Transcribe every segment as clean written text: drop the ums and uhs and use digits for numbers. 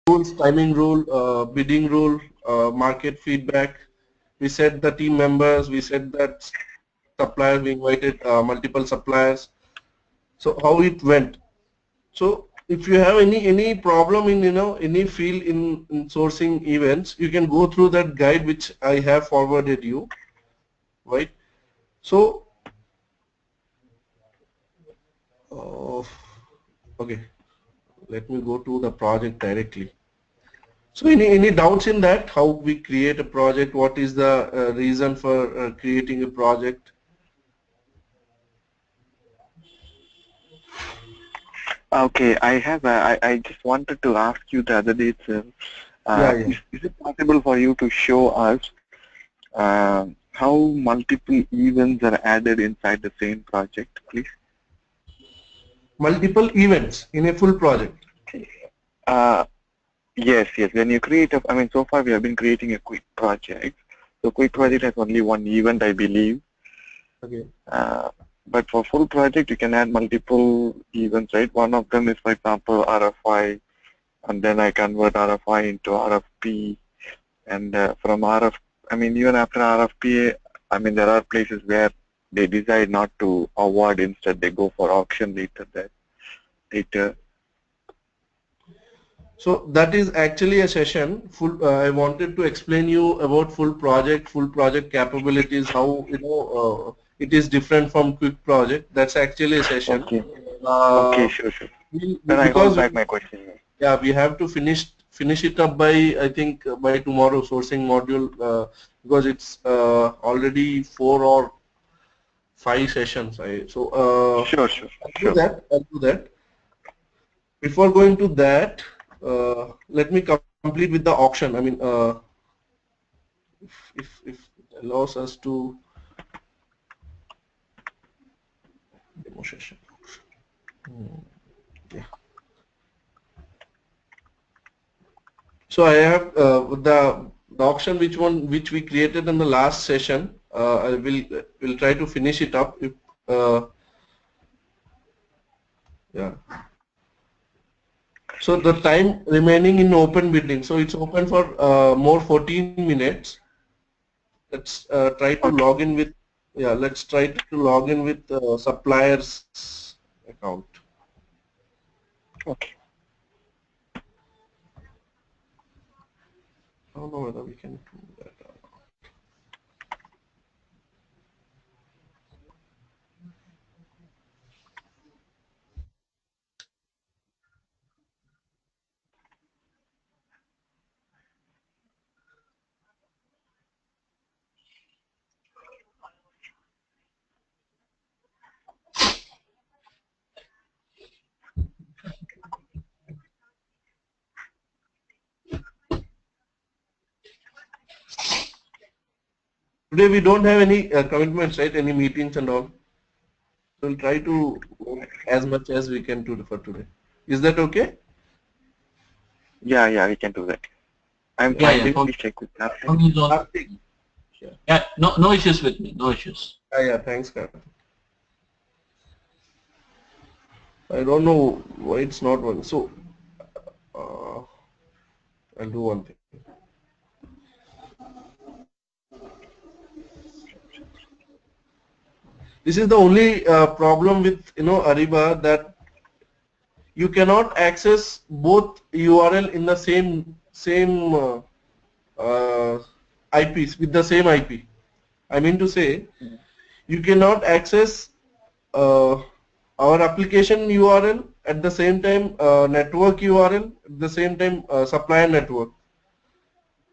rules, timing rule, bidding rule, market feedback. We set the team members. We set that suppliers. We invited multiple suppliers. So how it went. So if you have any problem in any field in sourcing events, you can go through that guide which I have forwarded you, right? So okay, let me go to the project directly. So any doubts in that? How we create a project? What is the reason for creating a project? Okay, I have. I just wanted to ask you the other day itself. Yeah, yeah. Is it possible for you to show us how multiple events are added inside the same project, please? Multiple events in a full project. Uh, yes, yes. When you create a, I mean, so far we have been creating a quick project. So quick Okay. project has only one event, I believe. Okay. Uh, but for full project, you can add multiple events, right? One of them is, for example, RFI, and then I convert RFI into RFP, and from RF, I mean, even after RFP, I mean, there are places where they decide not to award, instead they go for auction later. Later. So that is actually a session. Full. I wanted to explain you about full project capabilities. How it is different from quick project. That's actually a session. Okay. Okay, Uh, sure, sure. Then I hold because back my question. yeah, we have to finish it up by I think by tomorrow sourcing module because it's already 4 or 5 sessions. Sure, sure, I'll do sure. that. I'll do that. Before going to that, let me complete with the auction. I mean, if it allows us to demo session. Yeah. So I have the auction which we created in the last session. I will try to finish it up. If yeah. So the time remaining in open bidding. So it's open for more 14 minutes. Let's try to Okay, log in with let's try to log in with suppliers account. okay. I don't know whether we can do that. Today we don't have any commitments, right? Any meetings and all. We'll try to work as much as we can to for today. Is that okay? Yeah, yeah, we can do that. I'm Yeah. Yeah, fine. yeah. Please check with that. Tony is also. Karthik. Yeah. Yeah, no issues with me. No issues. Yeah. Thanks, Karthik. I don't know why it's not one. So uh, I'll do one thing. This is the only problem with Ariba, that you cannot access both URL in the same IPs with the same IP. I mean to say, you cannot access uh, our application URL at the same time network URL at the same time supplier network.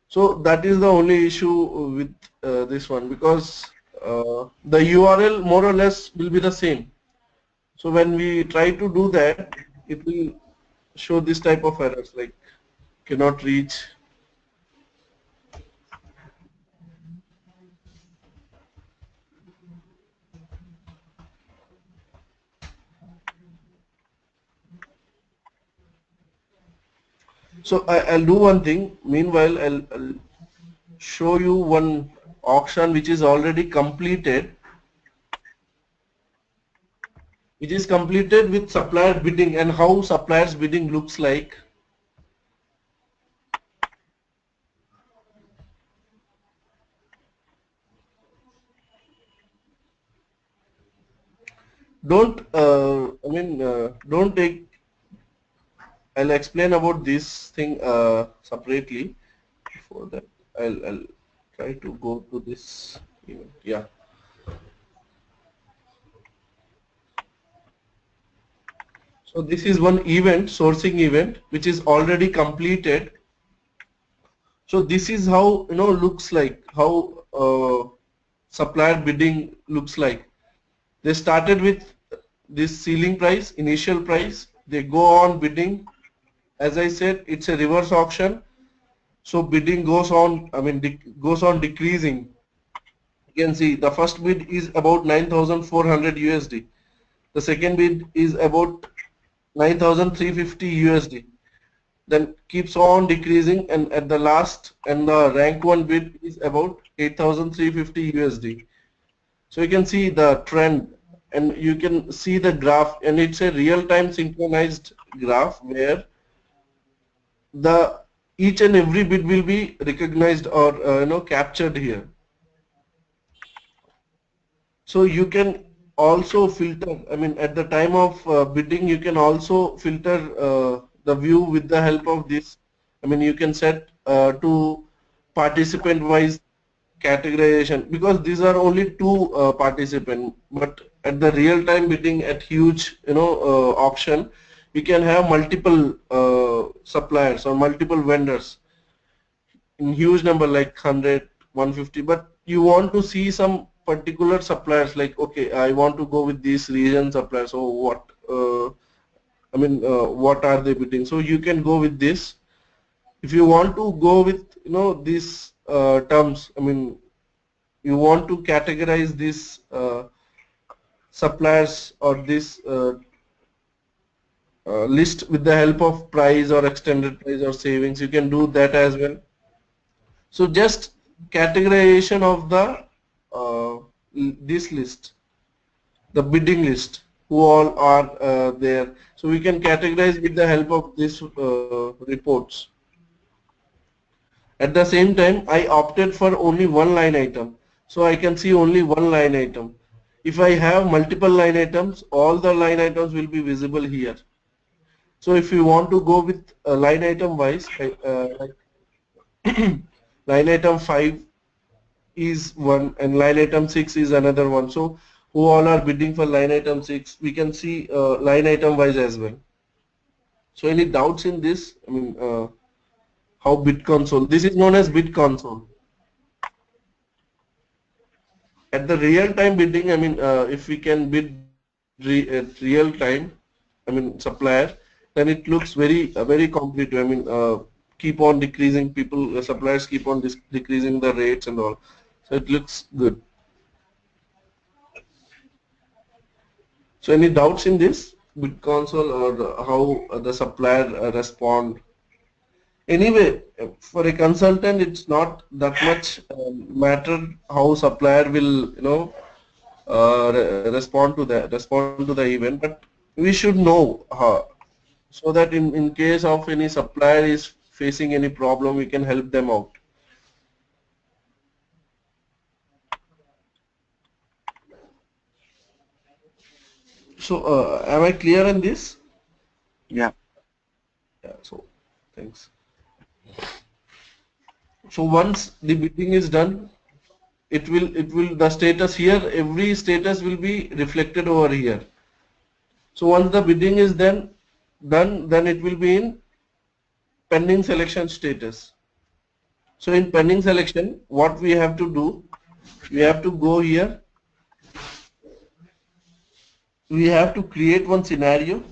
So that is the only issue with this one, because the URL more or less will be the same. So when we try to do that, it will show this type of errors like cannot reach. So I'll do one thing. Meanwhile, I'll show you one auction which is already completed, which is completed with supplier bidding and how suppliers bidding looks like. don't don't take. I'll explain about this thing separately. Before that, I'll try to go to this event. Yeah. So this is one event, sourcing event, which is already completed. So this is how looks like how supplier bidding looks like. They started with this ceiling price, initial price. They go on bidding. As I said, it's a reverse auction. So bidding goes on. Goes on decreasing. You can see the first bid is about 9,400 USD. The second bid is about 9,350 USD. Then keeps on decreasing, and at the last, and the rank one bid is about 8,350 USD. So you can see the trend, and you can see the graph, and it's a real-time synchronized graph where the each and every bit will be recognized or captured here. So you can also filter. At the time of bidding, you can also filter the view with the help of this. You can set to participant-wise categorization, because these are only two participants. But at the real-time bidding at huge auction, we can have multiple suppliers or multiple vendors in huge number, like 100, 150. But you want to see some particular suppliers, like, okay, I want to go with these region suppliers. So what are they bidding? So you can go with this. If you want to go with these terms, you want to categorize these suppliers or this list with the help of price or extended price or savings, you can do that as well. So just categorization of the this list, the bidding list, who all are there. So we can categorize with the help of these reports. At the same time, I opted for only one line item, so I can see only one line item. If I have multiple line items, all the line items will be visible here. So if you want to go with line item wise, like line item 5 is one and line item 6 is another one. So who all are bidding for line item 6, we can see line item wise as well. So any doubts in this? How bid console? This is known as bid console. At the real time bidding, if we can bid at real time, supplier, then it looks very competitive. Keep on decreasing, people, suppliers keep on decreasing the rates and all. So it looks good. So any doubts in this bid console, or how the supplier respond? Anyway, for a consultant, it's not that much matter how supplier will respond to the event, but we should know how, so that in case of any supplier is facing any problem, we can help them out. So am I clear on this? Yeah. Yeah. So thanks. So once the bidding is done, it will the status here, every status will be reflected over here. So once the bidding is done, then it will be in pending selection status. So in pending selection, what we have to do, we have to go here. We have to create one scenario.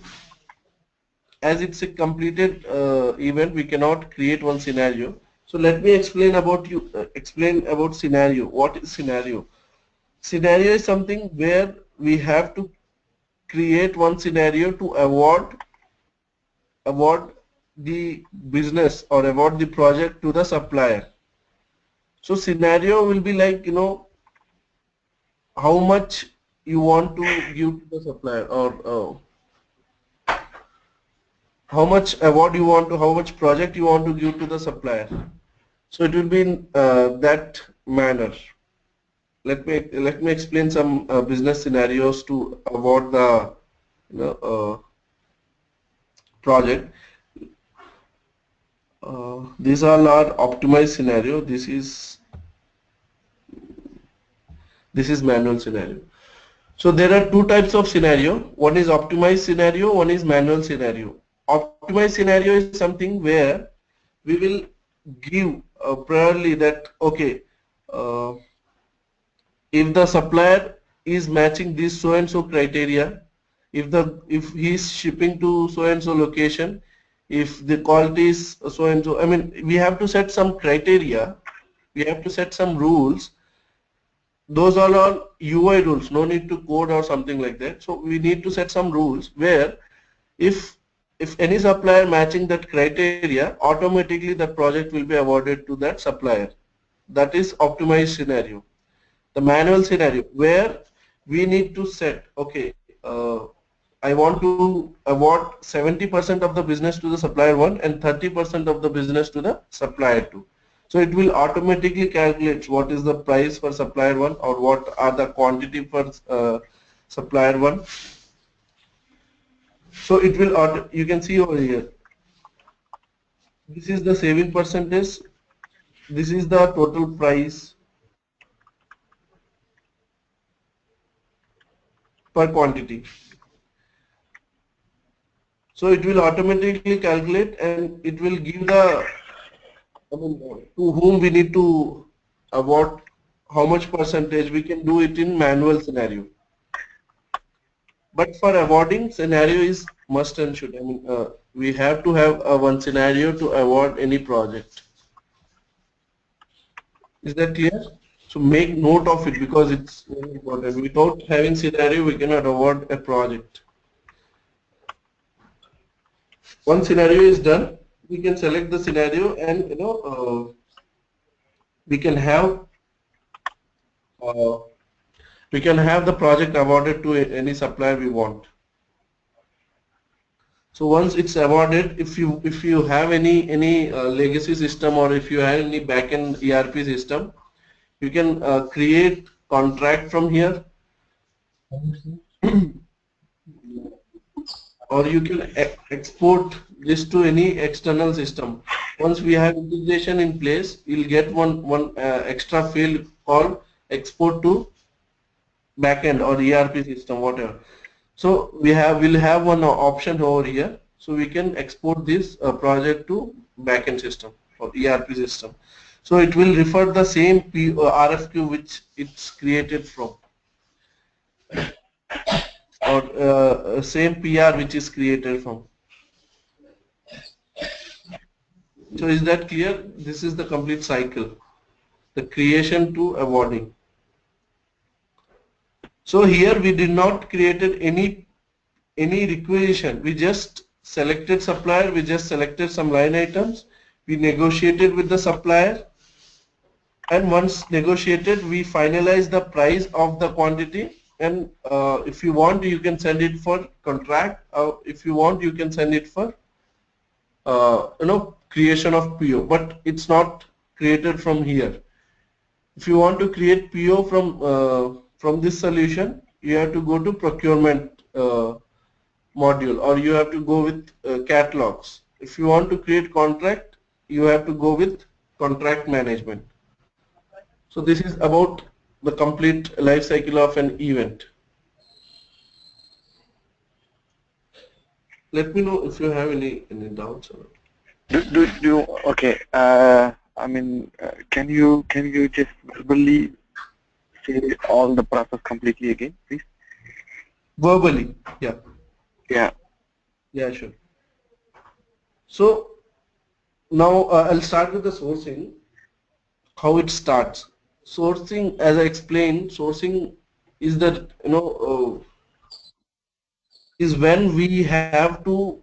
As it's a completed event, we cannot create one scenario. So let me explain about scenario. What is scenario? Scenario is something where we have to create one scenario to award the business or award the project to the supplier. So scenario will be like, how much you want to give to the supplier, or how much award you want to, how much project you want to give to the supplier. So it will be in that manner. let me explain some business scenarios to avoid the project. These all are optimized scenario. This is manual scenario. So there are two types of scenario. One is optimized scenario, one is manual scenario. Optimized scenario is something where we will give priorly that, okay, uh, if the supplier is matching this so and so criteria, if he is shipping to so and so location, if the quality is so and so, I mean, we have to set some criteria, we have to set some rules. Those are all UI rules, no need to code or something like that. So we need to set some rules where if any supplier matching that criteria, automatically that project will be awarded to that supplier. That is optimized scenario. The manual scenario where we need to set, okay, I want to award 70% of the business to the supplier 1 and 30% of the business to the supplier 2. So it will automatically calculate what is the price for supplier 1 or what are the quantity for supplier 1. So it will, you can see over here, this is the saving percentage, this is the total price per quantity. So it will automatically calculate and it will give the, I mean, to whom we need to award how much percentage. We can do it in manual scenario. But for awarding, scenario is must and should. I mean, we have to have one scenario to award any project. Is that clear? So make note of it because it's very important. Without having scenario, we cannot award a project. Once scenario is done, we can select the scenario and we can have uh, the project awarded to any supplier we want. So once it's awarded, if you have any legacy system or if you have any backend ERP system, you can create contract from here, or you can export this to any external system. Once we have integration in place, you'll get one extra field called export to backend or ERP system, whatever. So we'll have one option over here. So we can export this project to backend system or ERP system. So it will refer the same RFQ which it's created from, or same PR which is created from. So is that clear? This is the complete cycle, the creation to awarding. So here we did not created any requisition. We just selected supplier, we just selected some line items, we negotiated with the supplier, and once negotiated, we finalized the price of the quantity. And if you want, you can send it for contract, or if you want, you can send it for creation of PO, but it's not created from here. If you want to create PO from this solution, you have to go to procurement module, or you have to go with catalogs. If you want to create contract, you have to go with contract management. So this is about the complete life cycle of an event. Let me know if you have any doubts. Okay. I mean, can you just verbally say all the process completely again, please? Verbally, yeah. Yeah. Yeah, sure. So now I'll start with the sourcing. How it starts. Sourcing, as I explained, sourcing is that is when we have to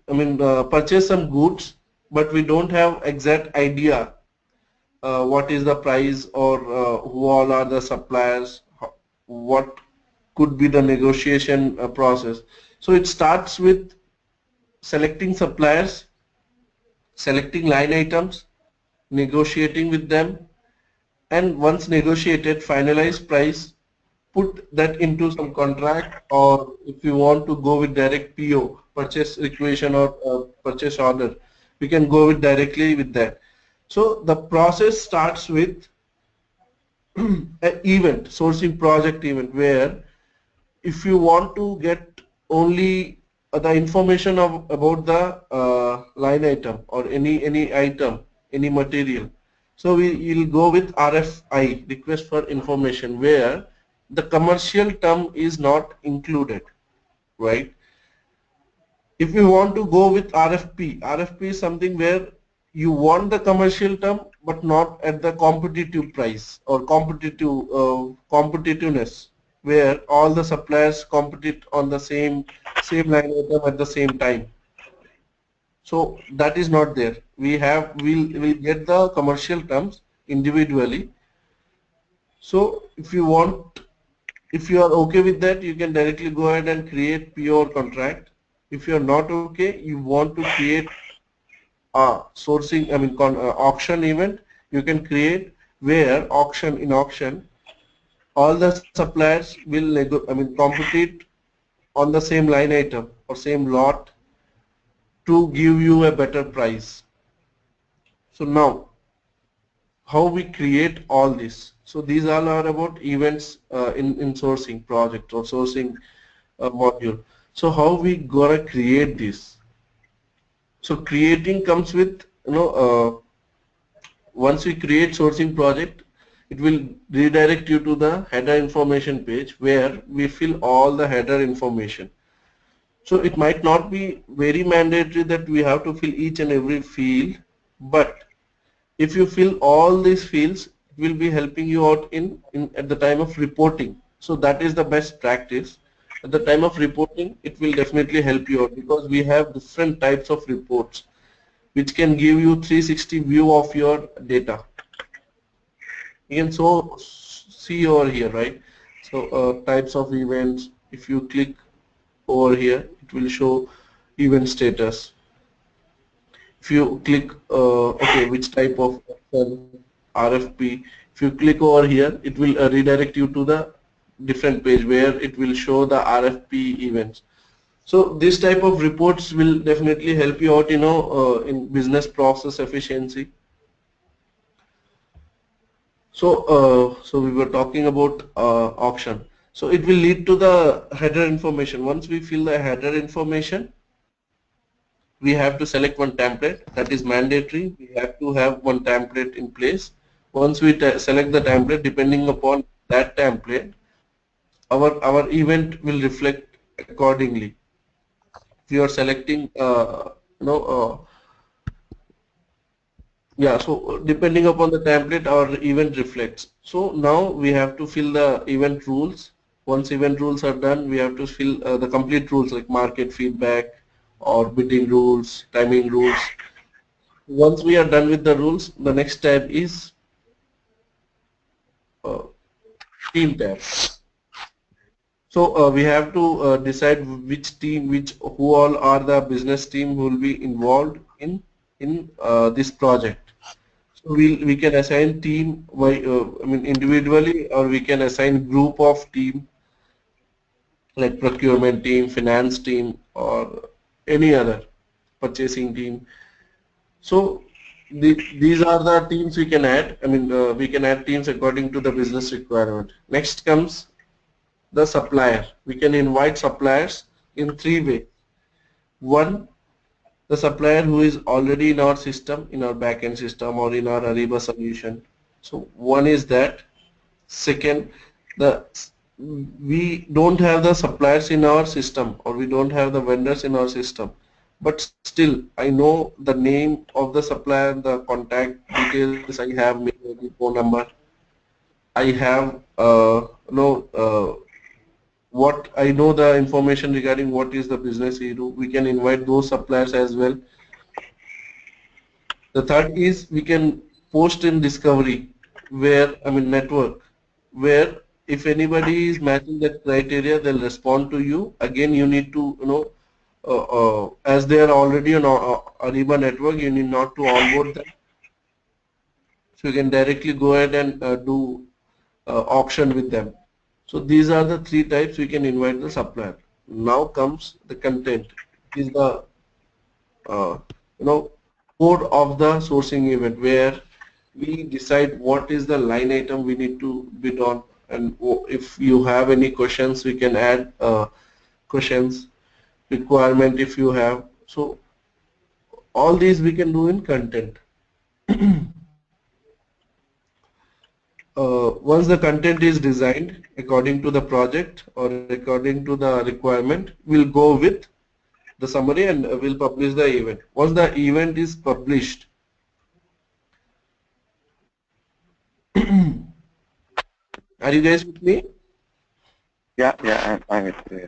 purchase some goods, but we don't have exact idea what is the price, or who all are the suppliers, what could be the negotiation process. So it starts with selecting suppliers, selecting line items, negotiating with them, and once negotiated, finalize price, put that into some contract, or if you want to go with direct PO, purchase requisition or purchase order, we can go with directly with that. So the process starts with an event, sourcing project event, where if you want to get only the information about the line item or any item, any material, so we will go with RFI, request for information, where the commercial term is not included, right? If you want to go with RFP is something where you want the commercial term but not at the competitive price or competitiveness, where all the suppliers compete on the same line item at the same time. So that is not there. We'll get the commercial terms individually. So if you are okay with that, you can directly go ahead and create pure contract. If you are not okay, you want to create auction event, you can create where auction all the suppliers will compete on the same line item or same lot to give you a better price. So now, how we create all this? So these all are about events in sourcing project or sourcing module. So how we gonna create this? So creating comes with once we create sourcing project, it will redirect you to the header information page where we fill all the header information. So it might not be very mandatory that we have to fill each and every field, but if you fill all these fields, it will be helping you out in at the time of reporting. So that is the best practice. At the time of reporting, it will definitely help you out because we have different types of reports which can give you 360 view of your data. You can see over here, right? So types of events, if you click over here, it will show event status. If you click okay, which type of RFP, if you click over here, it will redirect you to the different page where it will show the RFP events. So this type of reports will definitely help you out, in business process efficiency. So we were talking about auction. So it will lead to the header information. Once we fill the header information, we have to select one template. That is mandatory. We have to have one template in place. Once we select the template, depending upon that template, our event will reflect accordingly. If you are selecting, yeah, so depending upon the template, our event reflects. So now we have to fill the event rules. Once event rules are done, we have to fill the complete rules like market feedback or bidding rules, timing rules. Once we are done with the rules, the next tab is uh, team tab. So we have to decide which team, who all are the business team who will be involved in this project. So we can assign team by individually, or we can assign group of team like procurement team, finance team, or any other purchasing team. So these are the teams we can add. We can add teams according to the business requirement. Next comes the supplier. We can invite suppliers in three ways. One, the supplier who is already in our system, in our backend system or in our Ariba solution. So one is that. Second, we don't have the suppliers in our system or we don't have the vendors in our system, but still I know the name of the supplier, the contact details, I have maybe phone number, I have what I know the information regarding what is the business we do. We can invite those suppliers as well. The third is we can post in discovery network, where if anybody is matching that criteria, they'll respond to you. Again, you need to as they are already on Ariba network, you need not to onboard them. So you can directly go ahead and do auction with them. So these are the three types we can invite the supplier. Now comes the content. Is the uh, you know core of the sourcing event where we decide what is the line item we need to bid on, and if you have any questions we can add questions, requirement if you have. So all these we can do in content. Once the content is designed according to the project or according to the requirement, we'll go with the summary and we'll publish the event. Once the event is published, are you guys with me? Yeah, I'm with you.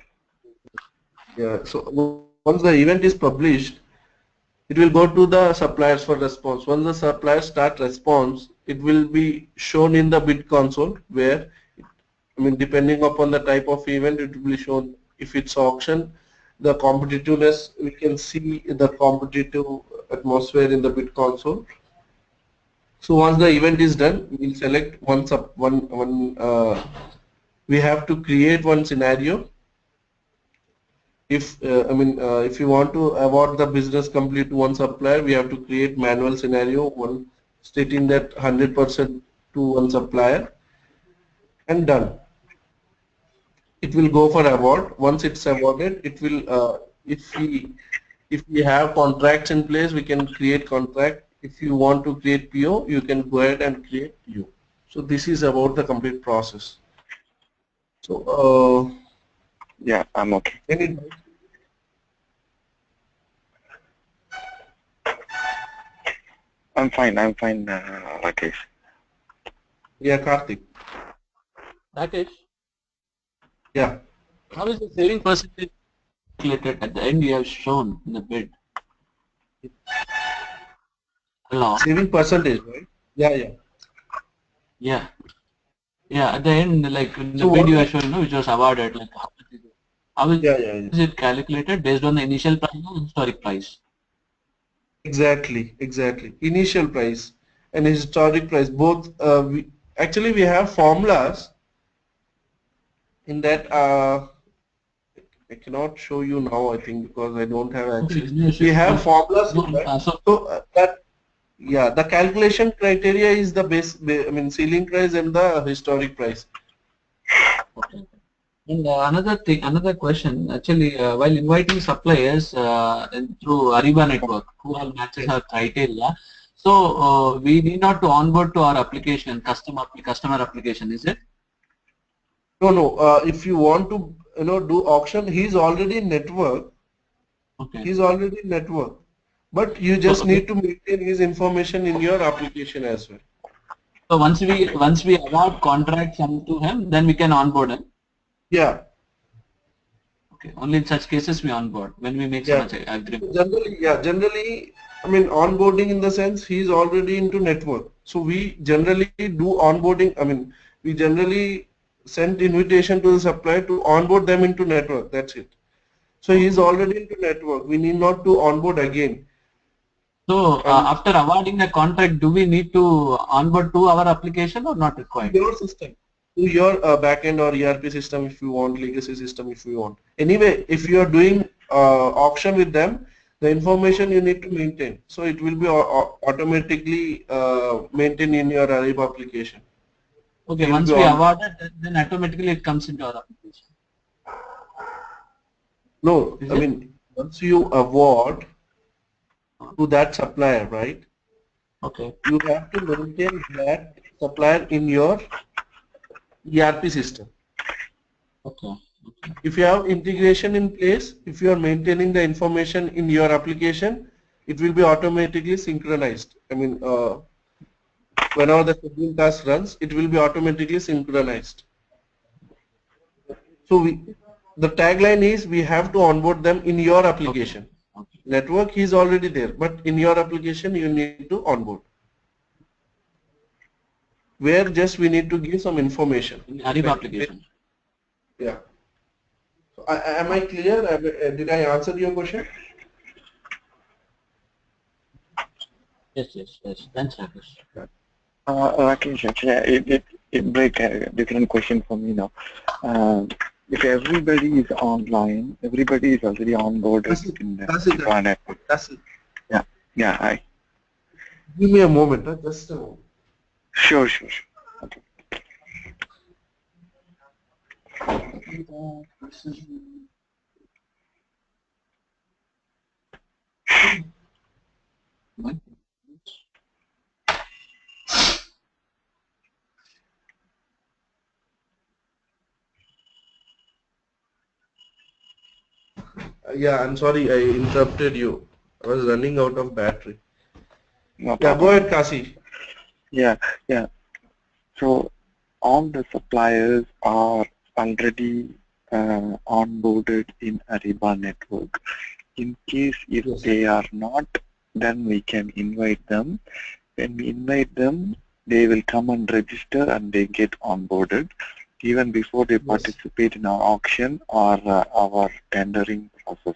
Yeah. So once the event is published, it will go to the suppliers for response. Once the suppliers start response, it will be shown in the bid console where, I mean, depending upon the type of event, it will be shown. If it's auction, the competitiveness, we can see the competitive atmosphere in the bid console. So once the event is done, we'll select we have to create one scenario. If if you want to award the business complete to one supplier, we have to create manual scenario one stating that 100% to one supplier, and done. It will go for award. Once it's awarded, it will if we have contracts in place, we can create contract. If you want to create PO, you can go ahead and create PO. So this is about the complete process. So Yeah, I'm okay. any I'm fine, Rakesh. yeah, Karthik. Rakesh, Yeah. how is the saving percentage calculated at the end you have shown in the bid? Hello? Saving percentage, right? Yeah, yeah. Yeah. Yeah, at the end, like in the So bid what? you are showing, which was awarded, like how is Yeah, yeah, yeah. it calculated based on the initial price or historic price? Exactly, exactly. Initial price and historic price, both. Actually, we have formulas in that. I cannot show you now, I think, because I don't have Okay, access. no We issues. have formulas in No, that. so So yeah, the calculation criteria is the I mean, ceiling price and the historic price. okay. And another question, actually, while inviting suppliers through Ariba network, who all matches our criteria, so we need not to onboard to our application, customer application, is it? No, no. If you want to, do auction, he's already in network. Okay. He's already in network, but you So, just need to maintain his information in your application as well. so once we award contracts to him, then we can onboard him. Yeah. Okay. Only in such cases we onboard when we make so Yeah. much agreement. Generally, I mean, onboarding in the sense he's already into network. So we generally do onboarding. I mean, we generally send invitation to the supplier to onboard them into network. That's it. So he's already into network. We need not to onboard again. So And after awarding the contract, do we need to onboard to our application or not required? your system, to your backend or ERP system if you want, legacy system if you want. Anyway, if you are doing auction with them, the information you need to maintain. So it will be automatically maintained in your Ariba application. Okay, You'll once be we on. award it, then automatically it comes into our application. No, Is I it? mean, once you award to that supplier, right? Okay. You have to maintain that supplier in your ERP system. Okay. Okay. If you have integration in place, if you are maintaining the information in your application, it will be automatically synchronized. I mean, whenever the schedule task runs, it will be automatically synchronized. So the tagline is we have to onboard them in your application. Okay. Network is already there, but in your application you need to onboard. Where just we need to give some information. In Ariba application. Yeah. So, am I clear? Did I answer your question? Yes. Thanks, Rakesh. Rakesh, actually, it break a different question for me now. If everybody is online, everybody is already onboarded That's it. in the That's it. Ariba network. That's it. Yeah, yeah, Give me a moment. Just a moment. sure, sure, sure. Okay. Yeah, I'm sorry I interrupted you. I was running out of battery. No Yeah, go problem. ahead, Kasi. Yeah, yeah. So all the suppliers are already onboarded in Ariba network. In case if Yes. they are not, then we can invite them. When we invite them, they will come and register and they get onboarded even before they Yes. participate in our auction or our tendering process.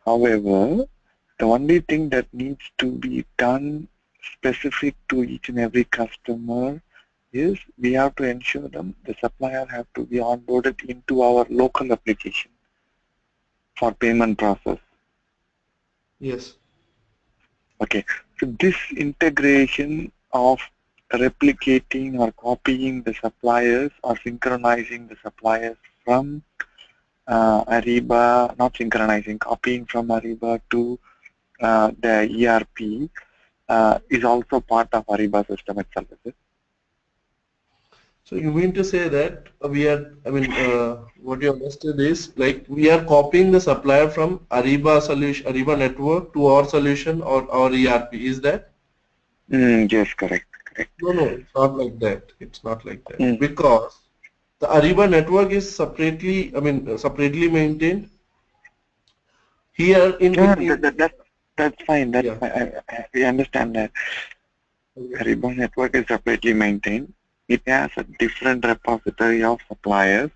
However, the only thing that needs to be done specific to each and every customer is we have to ensure them the supplier have to be onboarded into our local application for payment process. Yes. Okay, so this integration of replicating or copying the suppliers or synchronizing the suppliers from Ariba, not synchronizing, copying from Ariba to the ERP is also part of Ariba system itself, is it? So you mean to say that we are, I mean, what you understood is like we are copying the supplier from Ariba solution, Ariba network to our solution or our ERP. Is that? Yes, correct, correct. No, no, it's not like that. It's not like that Mm. because the Ariba network is separately, I mean, separately maintained. Here Yeah, in that's fine. That's yeah. fine. We understand that. Okay. Ariba network is separately maintained. It has a different repository of suppliers.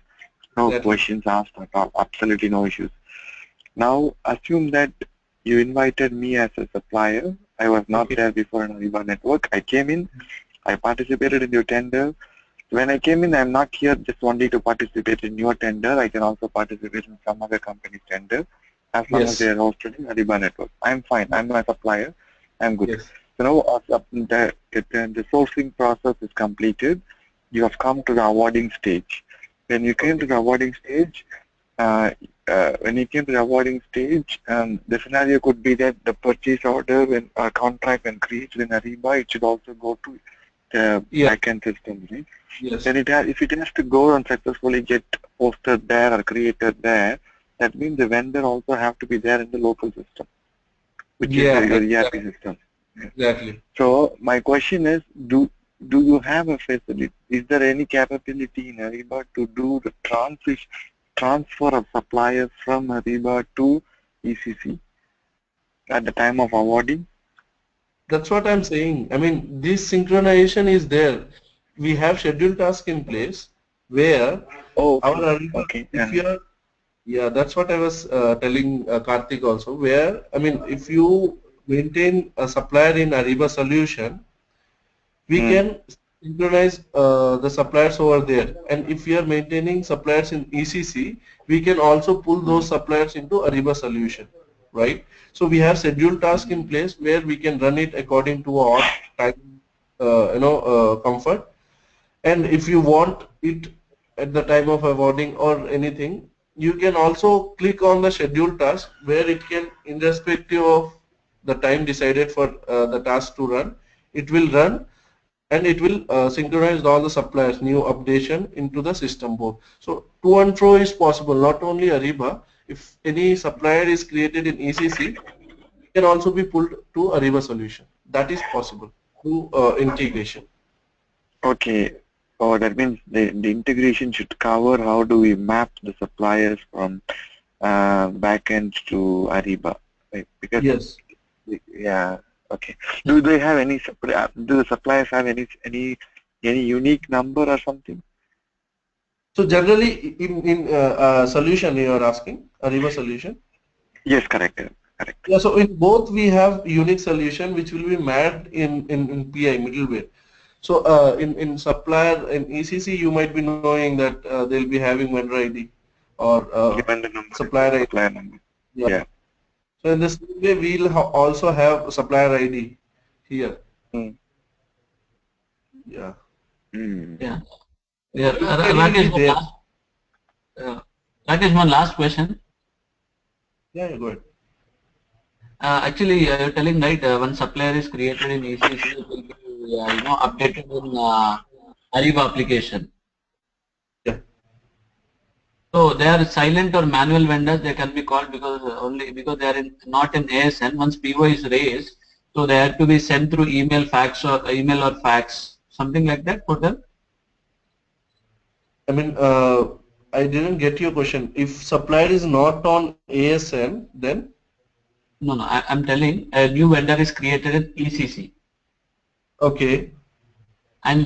No Exactly. questions asked at all. Absolutely no issues. Now, assume that you invited me as a supplier. I was not Okay. there before in Ariba network. I came in. I participated in your tender. When I came in, I'm not here just only to participate in your tender. I can also participate in some other company's tender as long as they Yes. are hosted in Ariba network. I'm fine. I'm a supplier. I'm good. Yes. So now the sourcing process is completed. You have come to the awarding stage. When you came to Okay. the awarding stage, uh, when you came to the awarding stage, the scenario could be that the purchase order when contract when created in Ariba, it should also go to the Yeah. backend system, right? Yes. Then if it has to go and successfully get posted there or created there, that means the vendor also have to be there in the local system, which is Yeah. your ERP system. Yeah. Exactly. So my question is, do you have a facility? Is there any capability in Ariba to do the transfer of suppliers from Ariba to ECC at the time of awarding? That's what I'm saying. I mean, this synchronization is there. We have scheduled task in place where Oh, our okay, Ariba, okay, if you are, yeah, that's what I was telling Karthik also, where, I mean, if you maintain a supplier in Ariba solution, we mm, can synchronize the suppliers over there. And if we are maintaining suppliers in ECC, we can also pull those suppliers into Ariba solution, right? So we have scheduled task in place where we can run it according to our time, comfort. And if you want it at the time of awarding or anything, you can also click on the schedule task where it can, irrespective of the time decided for the task to run, it will run and it will synchronize all the suppliers, new updation into the system board. So to and fro is possible, not only Ariba. If any supplier is created in ECC, it can also be pulled to Ariba solution. That is possible through integration. okay. Oh, that means the integration should cover how do we map the suppliers from backend to Ariba, right? Because Yes. yeah, okay. Do they have any do the suppliers have any unique number or something? So generally in solution you are asking, Ariba solution. Yes, correct, correct. Yeah, so in both we have unique solution which will be mapped in PI middleware. So in supplier in ECC, you might be knowing that they'll be having vendor ID or Vendor number, supplier ID. supplier number. Yeah. Yeah. So in the same way, we'll also have supplier ID here. Mm. Yeah. Mm. Yeah. Yeah. It will be Rakesh, one there. last. Rakesh, one last question. Yeah, go ahead. Actually, you're telling right. One supplier is created in ECC, it will be updated in Ariba application. Yeah. So they are silent or manual vendors. They can be called because only because they are not in ASN. Once PO is raised, so they have to be sent through email or fax, something like that for them. I mean, I didn't get your question. If supplier is not on ASN, then No, no. I'm telling a new vendor is created in ECC, okay, and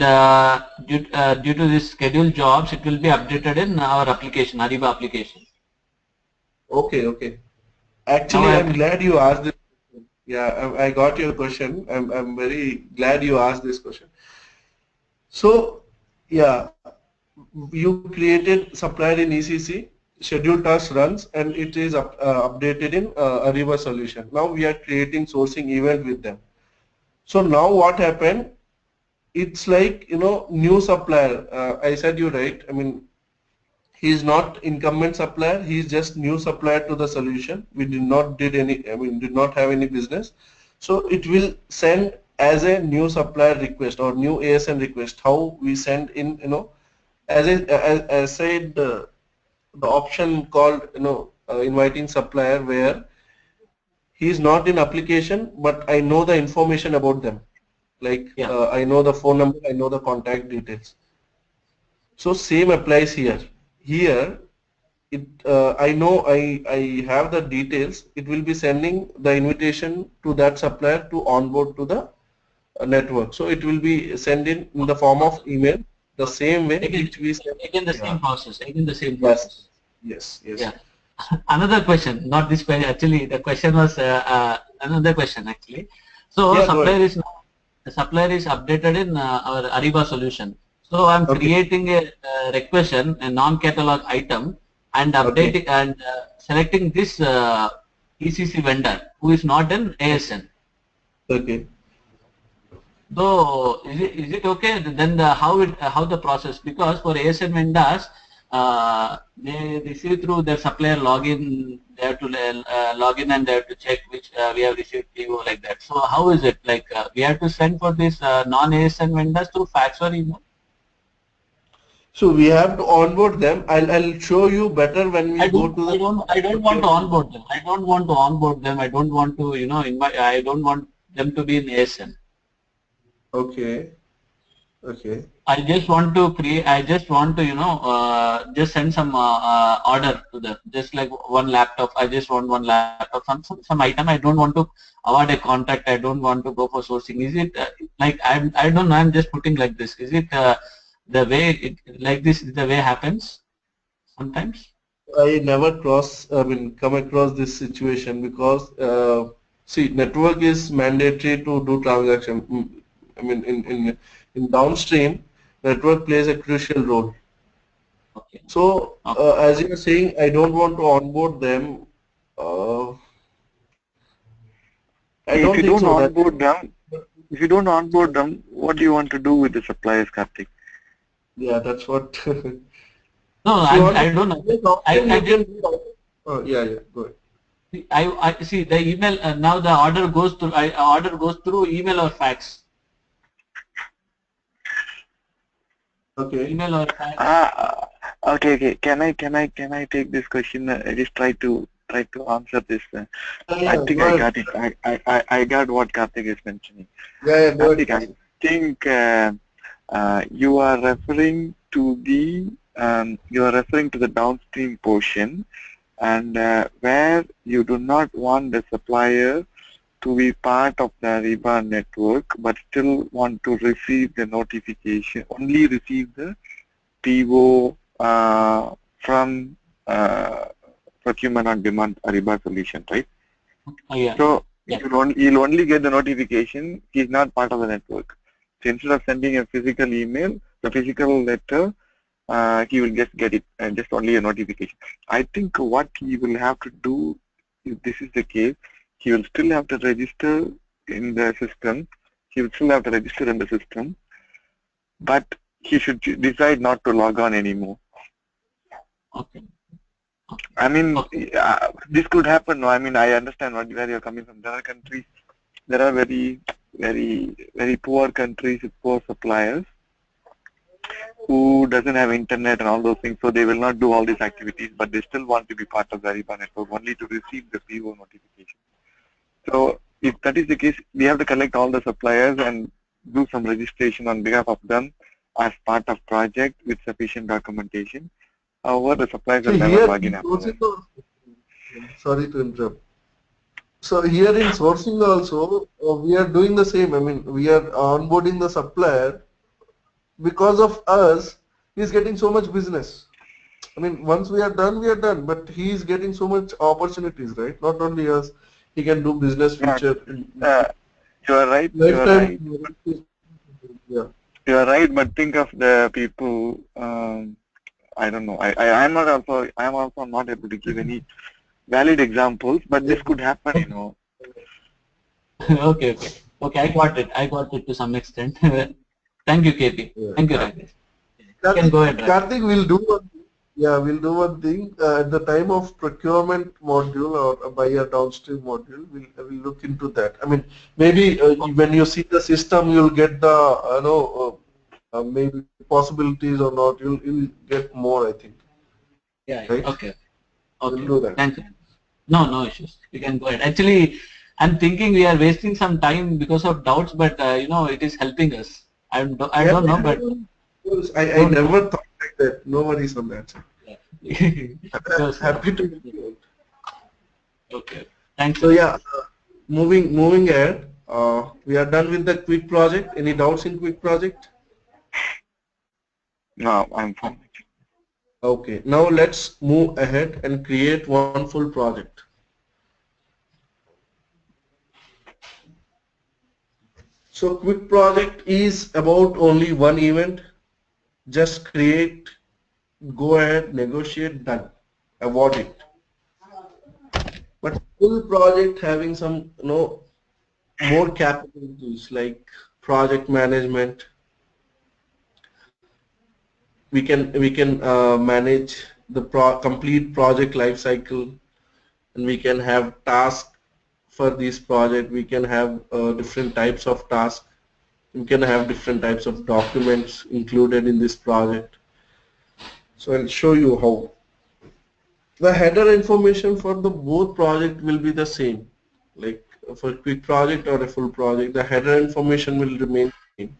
due to this scheduled jobs, it will be updated in our application, Ariba application. okay. Now Actually, I I'm have. glad you asked this. Yeah, I got your question. I'm very glad you asked this question. So, yeah, you created supplier in ECC, scheduled task runs, and it is updated in Ariba solution. Now we are creating sourcing event with them. So now what happened? It's like, new supplier. I said you right. I mean, he is not incumbent supplier. He is just new supplier to the solution. We did not have any business. So it will send as a new supplier request or new ASN request. How we send in, as said, the option called, inviting supplier, where he is not in application, but I know the information about them. Like Yeah. I know the phone number, I know the contact details. So same applies here. Here, I know I have the details. It will be sending the invitation to that supplier to onboard to the network. So it will be sent in the form of email, the same way Again, which we send. again the Yeah. same process. Again the same Yes. process. Yes. Yeah. Another question, not this question. Actually, the question was another question actually. So Yeah, go ahead. the supplier is updated in our Ariba solution. So I'm Okay. creating a requisition, a non-catalog item, and Okay. updating and selecting this ECC vendor who is not an ASN. Okay. So is it okay? Then how the process? Because for ASN vendors, they receive through their supplier login. They have to log in and they have to check which we have received PO like that. So how is it like we have to send for this non-ASN vendors through fax or email? So we have to onboard them. I'll show you better when we go to the I don't want to onboard them. I don't want to onboard them. I don't want to invite. I don't want them to be in ASN. Okay. Okay. I just want to create. I just want to, just send some order to them. Just like one laptop. I just want one laptop. Some item. I don't want to award a contract. I don't want to go for sourcing. Is it like I don't know. I'm just putting like this. Is it the way like this is the way happens sometimes? I never come across this situation because see, network is mandatory to do transaction. I mean, in downstream, network plays a crucial role. Okay. So, Okay. as you are saying, I don't want to onboard them. Uh, I If don't you think don't so. That onboard them, if you don't onboard them, what do you want to do with the suppliers, Karthik? yeah, that's what. No, If you want to I don't know. create option, I you just can do that. Oh, yeah, go ahead. I see the email now the order goes through order goes through email or fax. Okay. Email or fax. Okay. Can I take this question? I just try to answer this. I Yeah, think go I ahead. got it. I got what Karthik is mentioning. Yeah, go Karthik, I ahead. think you are referring to the downstream portion, and where you do not want the supplier to be part of the Ariba network, but still want to receive the notification, only receive the PO from procurement on demand Ariba solution, right? Oh, yeah. So Yeah. he'll only get the notification. He's not part of the network. So instead of sending a physical email, the physical letter, he will just get it and just only a notification. I think what he will have to do, if this is the case, he will still have to register in the system. He will still have to register in the system, but he should decide not to log on anymore. Okay. I mean, Okay. this could happen. No, I mean, I understand where you're coming from. There are countries, there are very poor countries with poor suppliers who doesn't have internet and all those things, so they will not do all these activities, but they still want to be part of the Ariba network only to receive the PO notification. So if that is the case, we have to collect all the suppliers and do some registration on behalf of them as part of project with sufficient documentation. However, the suppliers will See never here log in in after that. sourcing also, sorry to interrupt. So here in sourcing also, we are doing the same. I mean, we are onboarding the supplier. Because of us, he's getting so much business. I mean, once we are done, we are done. But he is getting so much opportunities, right? Not only us, he can do business No, future in uh, you are right. You are lifetime. right. Yeah. You are right. But think of the people. I don't know. I'm not also. I am also not able to give any valid examples. But this could happen. You know. Okay, okay. Okay, I got it. I got it to some extent. Thank you, KP. Yeah. Thank you, Rakesh. You can Karthik, go ahead, Rakesh. Karthik will do one thing. Yeah, we'll do one thing. At the time of procurement module or a buyer downstream module, we'll look into that. I mean, maybe when you see the system, you'll get the maybe possibilities or not. You'll get more, I think. Yeah, Right? yeah. Okay. We'll Okay. do that. Thank you. No, no issues. You can go ahead. Actually, I'm thinking we are wasting some time because of doubts, but it is helping us. I Yeah, don't know, but I don't never thought like that. No worries on that. yeah. Because Happy to help you out. okay. Thanks, So yeah, Rakesh. moving ahead, we are done with the quick project. Any doubts in quick project? No, I'm fine. Okay, now let's move ahead and create one full project. So quick project is about only one event. Just create, go ahead, negotiate, done. Award it. But full project having some, more capabilities like project management. We can manage the complete project life cycle, and we can have tasks for this project. We can have different types of tasks. We can have different types of documents included in this project. So I'll show you how. The header information for the both project will be the same. Like for quick project or a full project, the header information will remain same.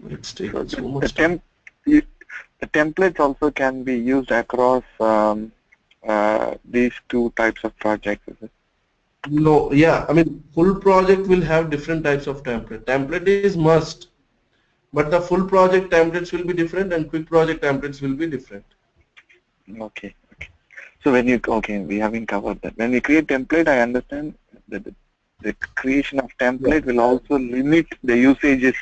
It's So taking so the much time. the templates also can be used across these two types of projects. Is it? No, yeah, I mean full project will have different types of template. Template is must, but the full project templates will be different and quick project templates will be different. Okay. Okay. So when you we haven't covered that. When we create template, I understand that the creation of Yeah, template will also limit the usages.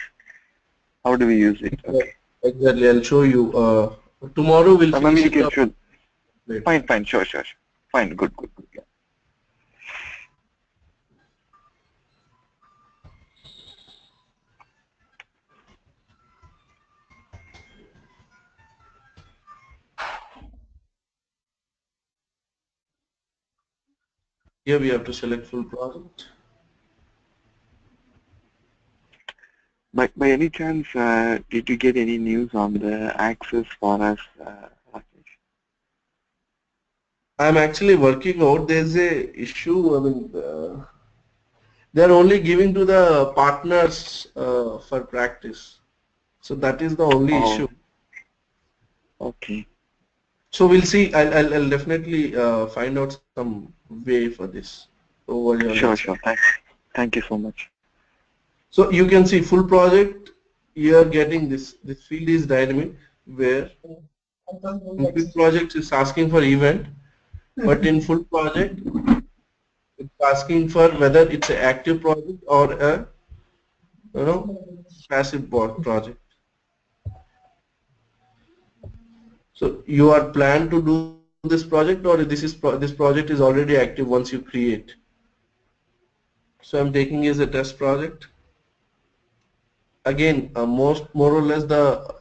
How do we use it? exactly. Okay. Exactly. I'll show you. Tomorrow we'll So maybe finish you it can up. show. Later. Fine, fine, sure. Fine, good. Yeah. Here we have to select full project. By any chance, did you get any news on the access for us, Rakesh? I'm actually working out. There's a issue. I mean, they're only giving to the partners for practice. So that is the only Oh, issue. okay. So we'll see. I'll definitely find out some way for this over on that side. Sure. Thank you so much. So you can see full project. You are getting this. This field is dynamic, where in quick project is asking for event, but in full project asking for whether it's an active project or a passive project. So you are planned to do this project, or this project is already active once you create. So I'm taking it as a test project. Again, more or less the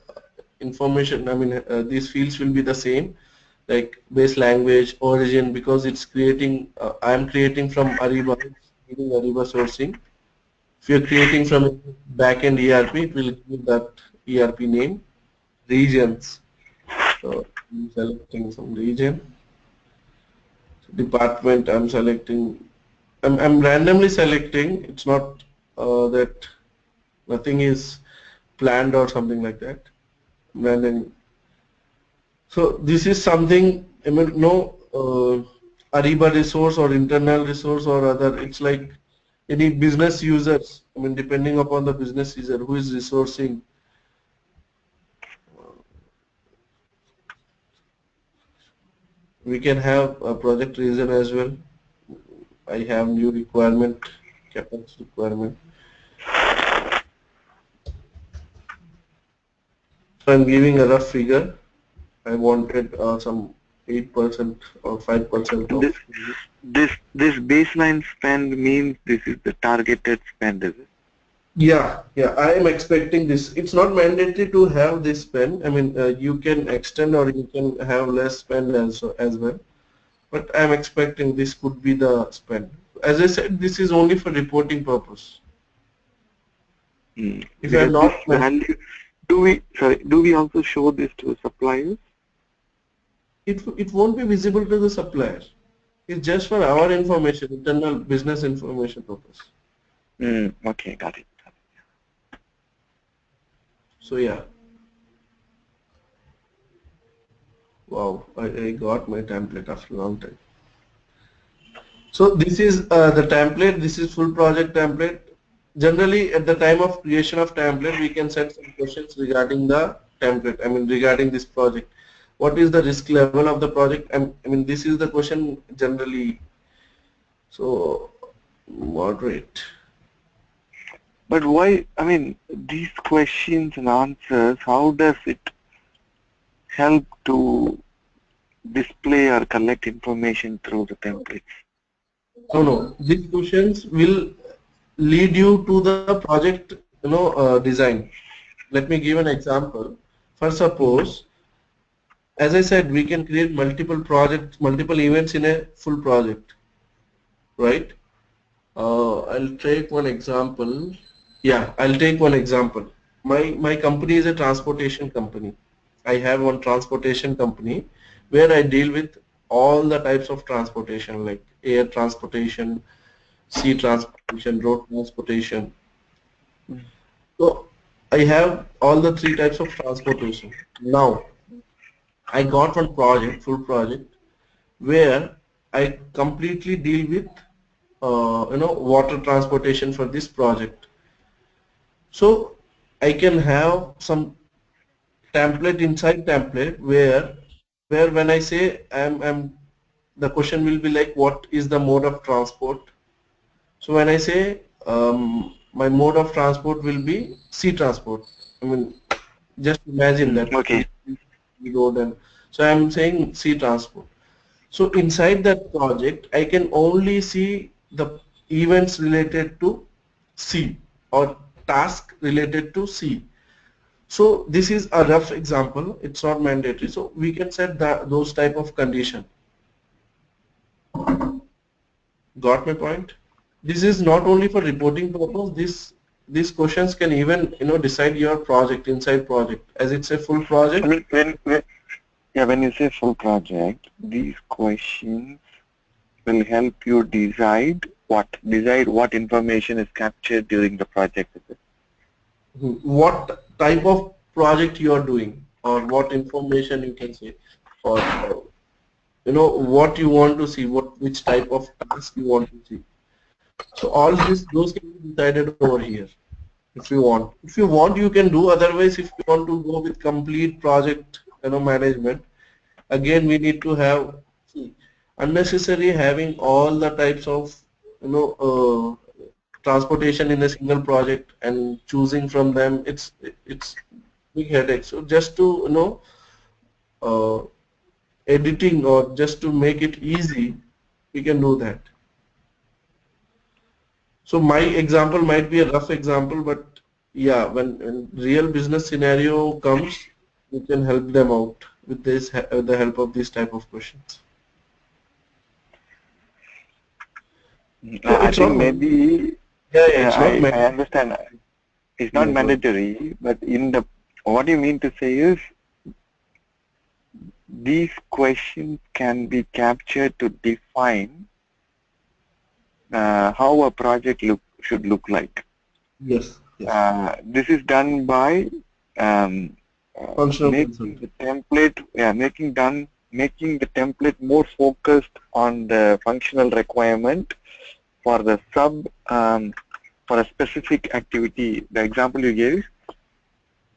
information. I mean, these fields will be the same, like base language, origin, because it's creating. I am creating from Ariba, using Ariba sourcing. If you're creating from a backend ERP, it will give that ERP name. Regions. So I'm selecting some region. Department. I'm selecting. I'm randomly selecting. It's not that nothing is planned or something like that. Random. So this is something. I mean, no Ariba resource or internal resource or other. It's like any business users. I mean, depending upon the business user who is resourcing. We can have a project reason as well. I have new requirement, capex requirement. So I'm giving a rough figure. I wanted some 8% or 5% This, of. this baseline spend means this is the targeted spend, is it? Yeah, I am expecting this. It's not mandatory to have this spend. I mean, you can extend or you can have less spend as well. But I'm expecting this could be the spend. As I said, this is only for reporting purpose. If I'm Because this not, value, do we also show this to suppliers? it won't be visible to the supplier. It's just for our information, internal business information purpose. Okay, got it. So yeah, wow, I got my template after a long time. So this is the template. This is full project template. Generally, at the time of creation of template, we can set some questions regarding the template. I mean, regarding this project. What is the risk level of the project? I mean, this is the question generally. So, moderate. But why, I mean, these questions and answers, how does it help to display or collect information through the templates? No. These questions will lead you to the project, design. Let me give an example. For suppose, as I said, we can create multiple projects, multiple events in a full project, right? I'll take one example. Yeah, I'll take one example. My company is a transportation company. I have one transportation company where I deal with all the types of transportation like air transportation, sea transportation, road transportation. So I have all the three types of transportation. Now I got one project, full project, where I completely deal with water transportation for this project. So I can have some template inside template where when I say the question will be like what is the mode of transport. So when I say my mode of transport will be sea transport. I mean, just imagine that Okay. road, and so I'm saying sea transport. So inside that project, I can only see the events related to C or task related to C. So this is a rough example. It's not mandatory. So we can set those type of condition. Got my point? This is not only for reporting purpose. These questions can even decide your project inside project as it's a full I project. mean, when you say full project, these questions will help you decide what information is captured during the project. Is it? What type of project you are doing or what information you can say, or what you want to see, which type of task you want to see. So all those can be decided over here if you want. If you want, you can do. Otherwise, if you want to go with complete project management, again we need to have, see, unnecessary having all the types of transportation in a single project and choosing from them, it's big headache. So just to uh, editing or just to make it easy, we can do that. So my example might be a rough example, but yeah, when real business scenario comes, we can help them out with this, the help of these type of questions. So I it's not, think maybe yeah, yeah, it's not I understand. It's not yeah, go ahead. mandatory, but in the what you mean to say is these questions can be captured to define how a project should look like. Yes, yes. This is done by um, Functional making consulting. the template, making the template more focused on the functional requirement for the for a specific activity. The example you gave is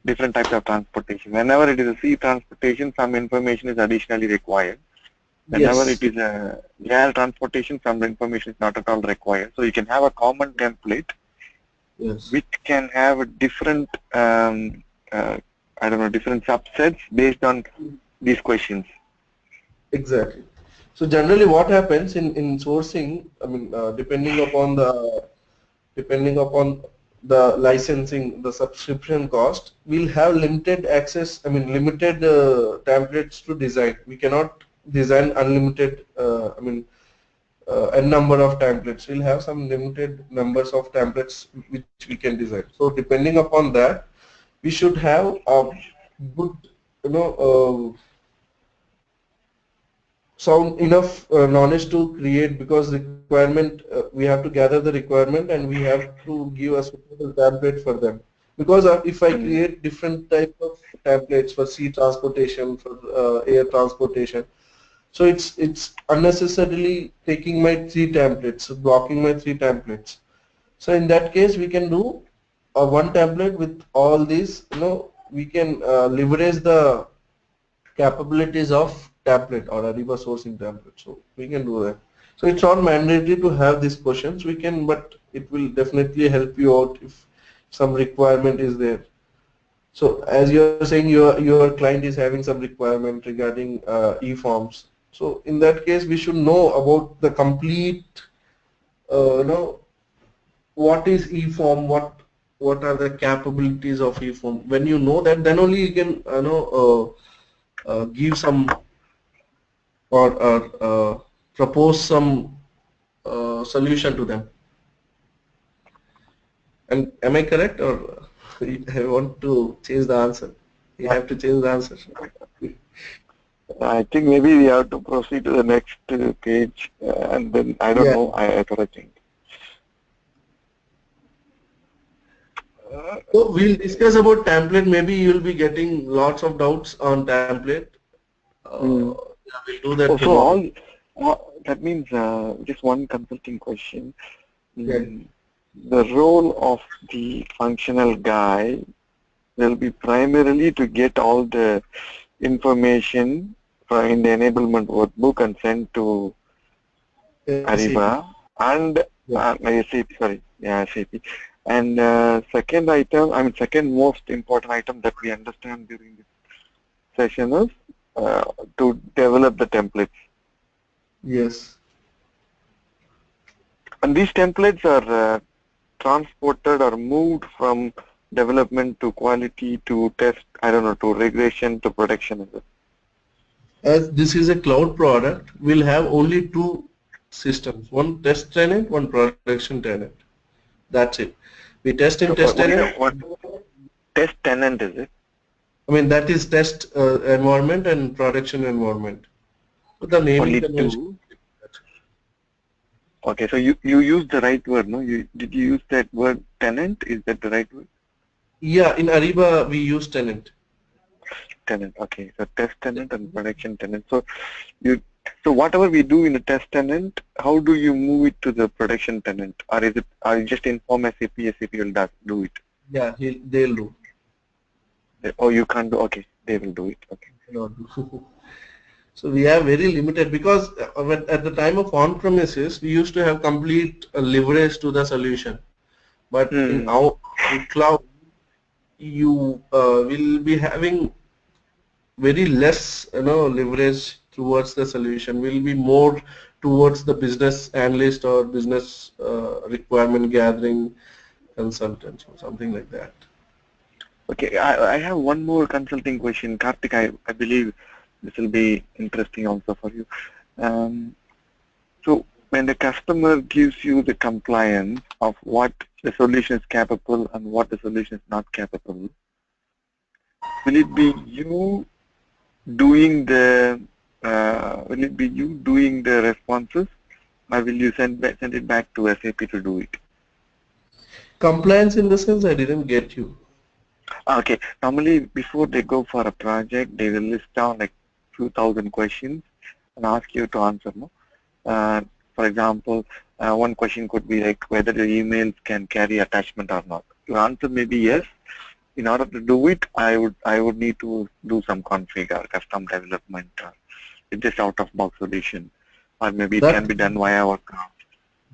different types of transportation. Whenever it is a sea transportation, some information is additionally required. Whenever it Yes, is a air transportation, some information is not at all required. So you can have a common template yes, which can have a different, I don't know, different subsets based on these questions. exactly. So generally what happens in sourcing, I mean, depending upon the licensing, the subscription cost, we'll have limited access, I mean, limited templates to design. We cannot design unlimited, a number of templates. We'll have some limited numbers of templates which we can design. So depending upon that, we should have a good, you know, sound enough knowledge to create, because requirement we have to gather the requirement and we have to give a suitable template for them. Because if I Mm. create different type of templates for sea transportation, for air transportation, so it's unnecessarily taking my three templates, blocking my three templates. So in that case, we can do a one template with all these. We can leverage the capabilities of template or Ariba sourcing template. So we can do that. So it's not mandatory to have these questions. We can, but it will definitely help you out if some requirement is there. So as you are saying, your client is having some requirement regarding e-forms. So in that case, we should know about the complete, what is e-form, what are the capabilities of e-form. When you know that, then only you can, give some or propose some solution to them. And am I correct, or I want to change the answer? You have to change the answer. I think maybe we have to proceed to the next page, and then I don't Yeah. know. I thought I think. So we'll discuss about template. Maybe you'll be getting lots of doubts on template. Mm. Yeah, we'll do that So tomorrow. that means just one consulting question. Yeah. Mm, the role of the functional guy will be primarily to get all the information in the enablement workbook and send to SAP. Ariba and Yeah. SAP, sorry, yeah, SAP. And second item, second most important item that we understand during this session is to develop the templates. Yes. And these templates are transported or moved from development to quality to test, I don't know, to regression to production. As this is a cloud product, we'll have only two systems: one test tenant, one production tenant. That's it. We test in So test tenant. what test tenant is it? I mean, that is test environment and production environment. So the naming Only convention. two. Okay, so you used the right word, no? Did you use that word tenant? Is that the right word? Yeah, in Ariba we use tenant. Tenant. Okay, so test tenant and production tenant. You so whatever we do in the test tenant, how do you move it to the production tenant, or is it? Or you just inform SAP, SAP will do it? Yeah, they'll do. Oh, you can't do. Okay, they will do it. Okay. Cannot do. So we have very limited, because at the time of on-premises, we used to have complete leverage to the solution. But in Hmm. our in cloud, you will be having very less, leverage towards the solution. Will be more towards the business analyst or business requirement gathering consultants or something like that. Okay, I have one more consulting question. Karthik, I believe this will be interesting also for you. Um, so when the customer gives you the compliance of what the solution is capable and what the solution is not capable, will it be you doing the responses, or will you send it back to SAP to do it? Compliance in the sense, I didn't get you. Okay, normally before they go for a project, they will list down like few thousand questions and ask you to answer. No? For example, one question could be like whether the emails can carry attachment or not. Your answer may be yes. In order to do it, I would need to do some config or custom development. It's just out of box solution, or maybe it can That be done via our.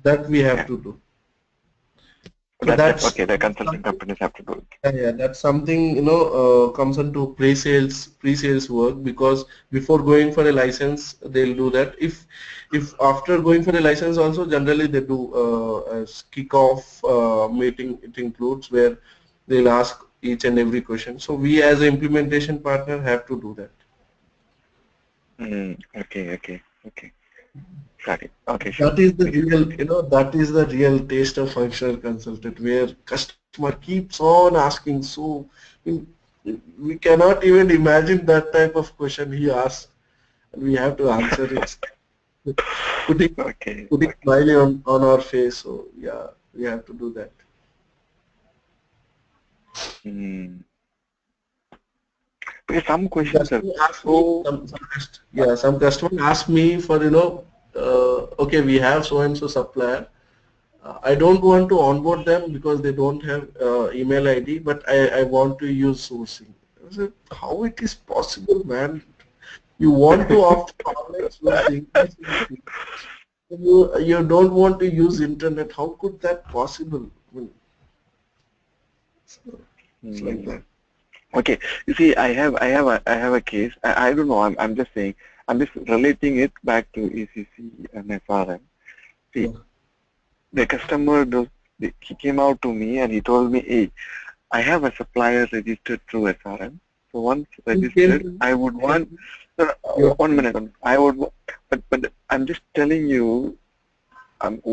that we have Yeah, to do. So that's that's okay. The consulting something. companies have to do it. Yeah, that's something, comes into pre-sales work, because before going for a license, they'll do that. If after going for a license also, generally they do a kick-off meeting. It includes where they'll ask each and every question. So we as an implementation partner have to do that. Okay. Got it. Okay, sure. That is the We should real, continue. that is the real taste of functional consultant, where customer keeps on asking. So we we cannot even imagine that type of question he asks, and we have to answer it, putting Okay. putting Okay. smiley on our face. So yeah, we have to do that. Hmm. Because some Some questions are customer ask me, so. some customer ask me for, okay, we have so and so supplier. I don't want to onboard them because they don't have email ID, but I want to use sourcing. I said, how it is possible, man? You want to opt for online sourcing, you don't want to use internet. How could that possible? I mean, so it's like Hmm. that. Okay. You see, I have a case. I don't know. I'm just saying. I'm just relating it back to ECC and SRM. See, Yeah. the customer does. He came out to me and he told me, "Hey, I have a supplier registered through SRM. So once Who came registered, to I would want." No, no, your 1 minute. I would. But I'm just telling you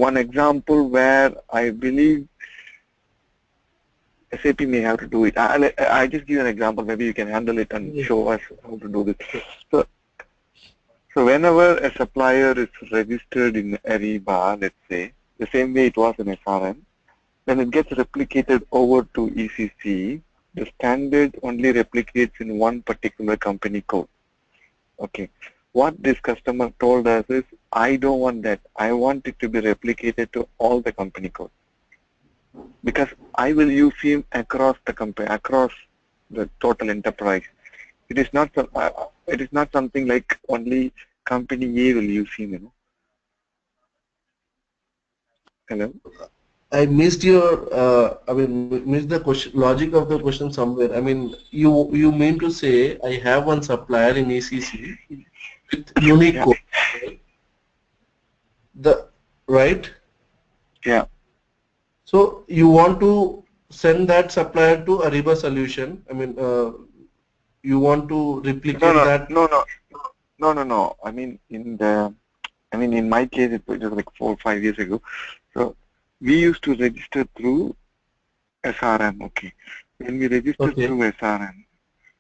one example where I believe SAP may have to do it. I just give you an example. Maybe you can handle it and show us how to do this. So, so whenever a supplier is registered in Ariba, let's say, the same way it was in SRM, when it gets replicated over to ECC, the standard only replicates in one particular company code. Okay. What this customer told us is, I don't want that. I want it to be replicated to all the company code, because I will use him across the company, across the total enterprise. It is not something like only company A will use him. Hello. I missed your, missed the question, logic of the question somewhere. I mean, you mean to say I have one supplier in ECC with unique Yeah. code, right? The right? Yeah. So you want to send that supplier to Ariba solution. You want to No, replicate no, that. no, no, no. In my case, it was just like 4 or 5 years ago. So we used to register through SRM. Okay. When we register Okay. through SRM,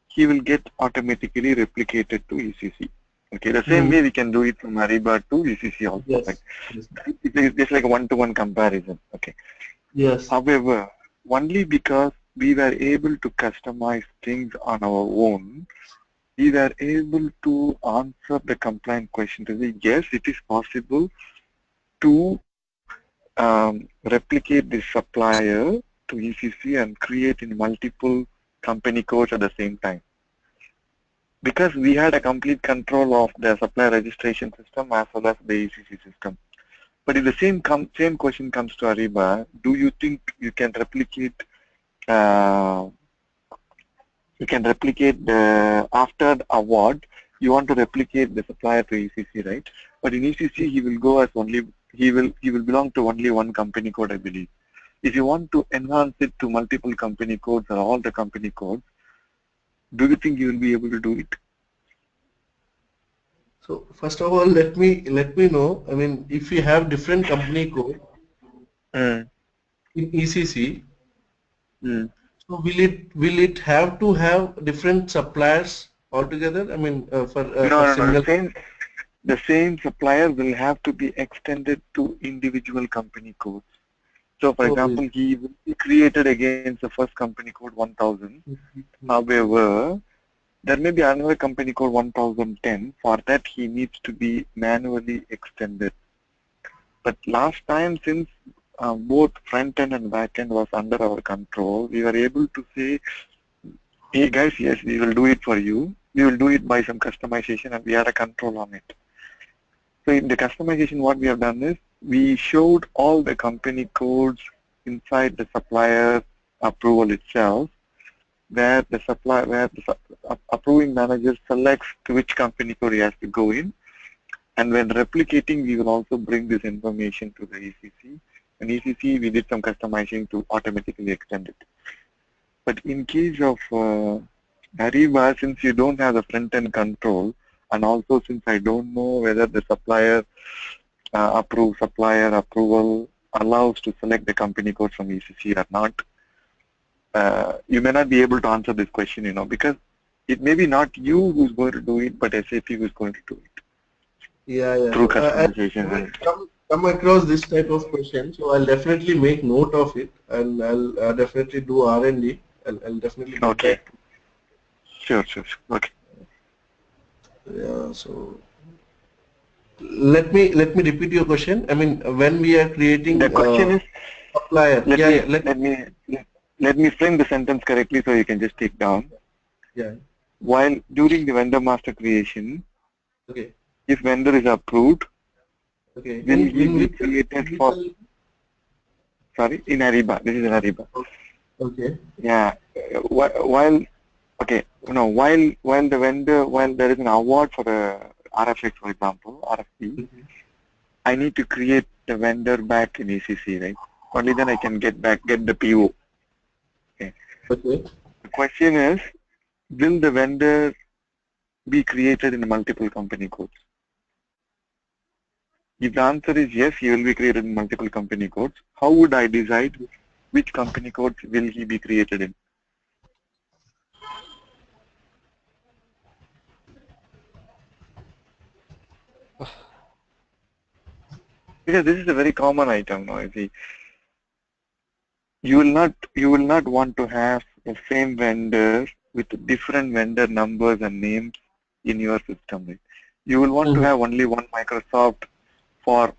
he will get automatically replicated to ECC. Okay, the same Hmm. way we can do it from Ariba to ECC also. Like Yes. Yes. it's just like a one-to-one comparison. Okay. Yes. However, only because we were able to customize things on our own, we were able to answer the compliant question to say, yes, it is possible to replicate this supplier to ECC and create in multiple company codes at the same time. because we had a complete control of the supplier registration system as well as the ECC system. But if the same question comes to Ariba, do you think you can replicate uh, the after the award, you want to replicate the supplier to ECC, right? But in ECC, he will go as only he will belong to only one company code, I believe. If you want to enhance it to multiple company codes or all the company codes, do you think you will be able to do it? So first of all, let me know. I mean, if you have different company code Mm. in ECC, Mm. so will it have to have different suppliers altogether? I mean, for No. single. The same supplier will have to be extended to individual company codes. So, for Oh, example, he will be created against the first company code 1000. However, there may be another company code 1010. For that, he needs to be manually extended. But last time, since both front end and back end was under our control, we were able to say, hey guys, yes, we will do it for you. We will do it by some customization, and we had a control on it. So in the customization, what we have done is we showed all the company codes inside the supplier approval itself, where the approving manager selects to which company code he has to go in. And when replicating, we will also bring this information to the ECC. And ECC, we did some customizing to automatically extend it. But in case of Ariba, since you don't have the front-end control, and also since I don't know whether the supplier supplier approval allows to select the company code from ECC or not, you may not be able to answer this question, because it may be not you who's going to do it, but SAP who's going to do it. Yeah. Through So customization. I come across this type of question, so I'll definitely make note of it, and I'll definitely do R&D. I'll definitely get Okay. back. Sure. Okay. Yeah. So let me repeat your question. I mean, when we are creating The question is, supplier. Yeah. let me frame the sentence correctly so you can just take down. Yeah. While during the vendor master creation, Okay. if vendor is approved, Okay. will he In be which created for, physical. sorry, in Ariba. This is in Ariba. Okay. Yeah. While okay, while there is an award for a RFX, for example, RFP, I need to create the vendor back in ECC, right? Only then I can get the PO. Okay. Okay. The question is, will the vendor be created in multiple company codes? If the answer is yes, he will be created in multiple company codes. How would I decide which company codes will he be created in? Because this is a very common item now. You will not want to have the same vendor with different vendor numbers and names in your system. Right? You will want to have only one Microsoft for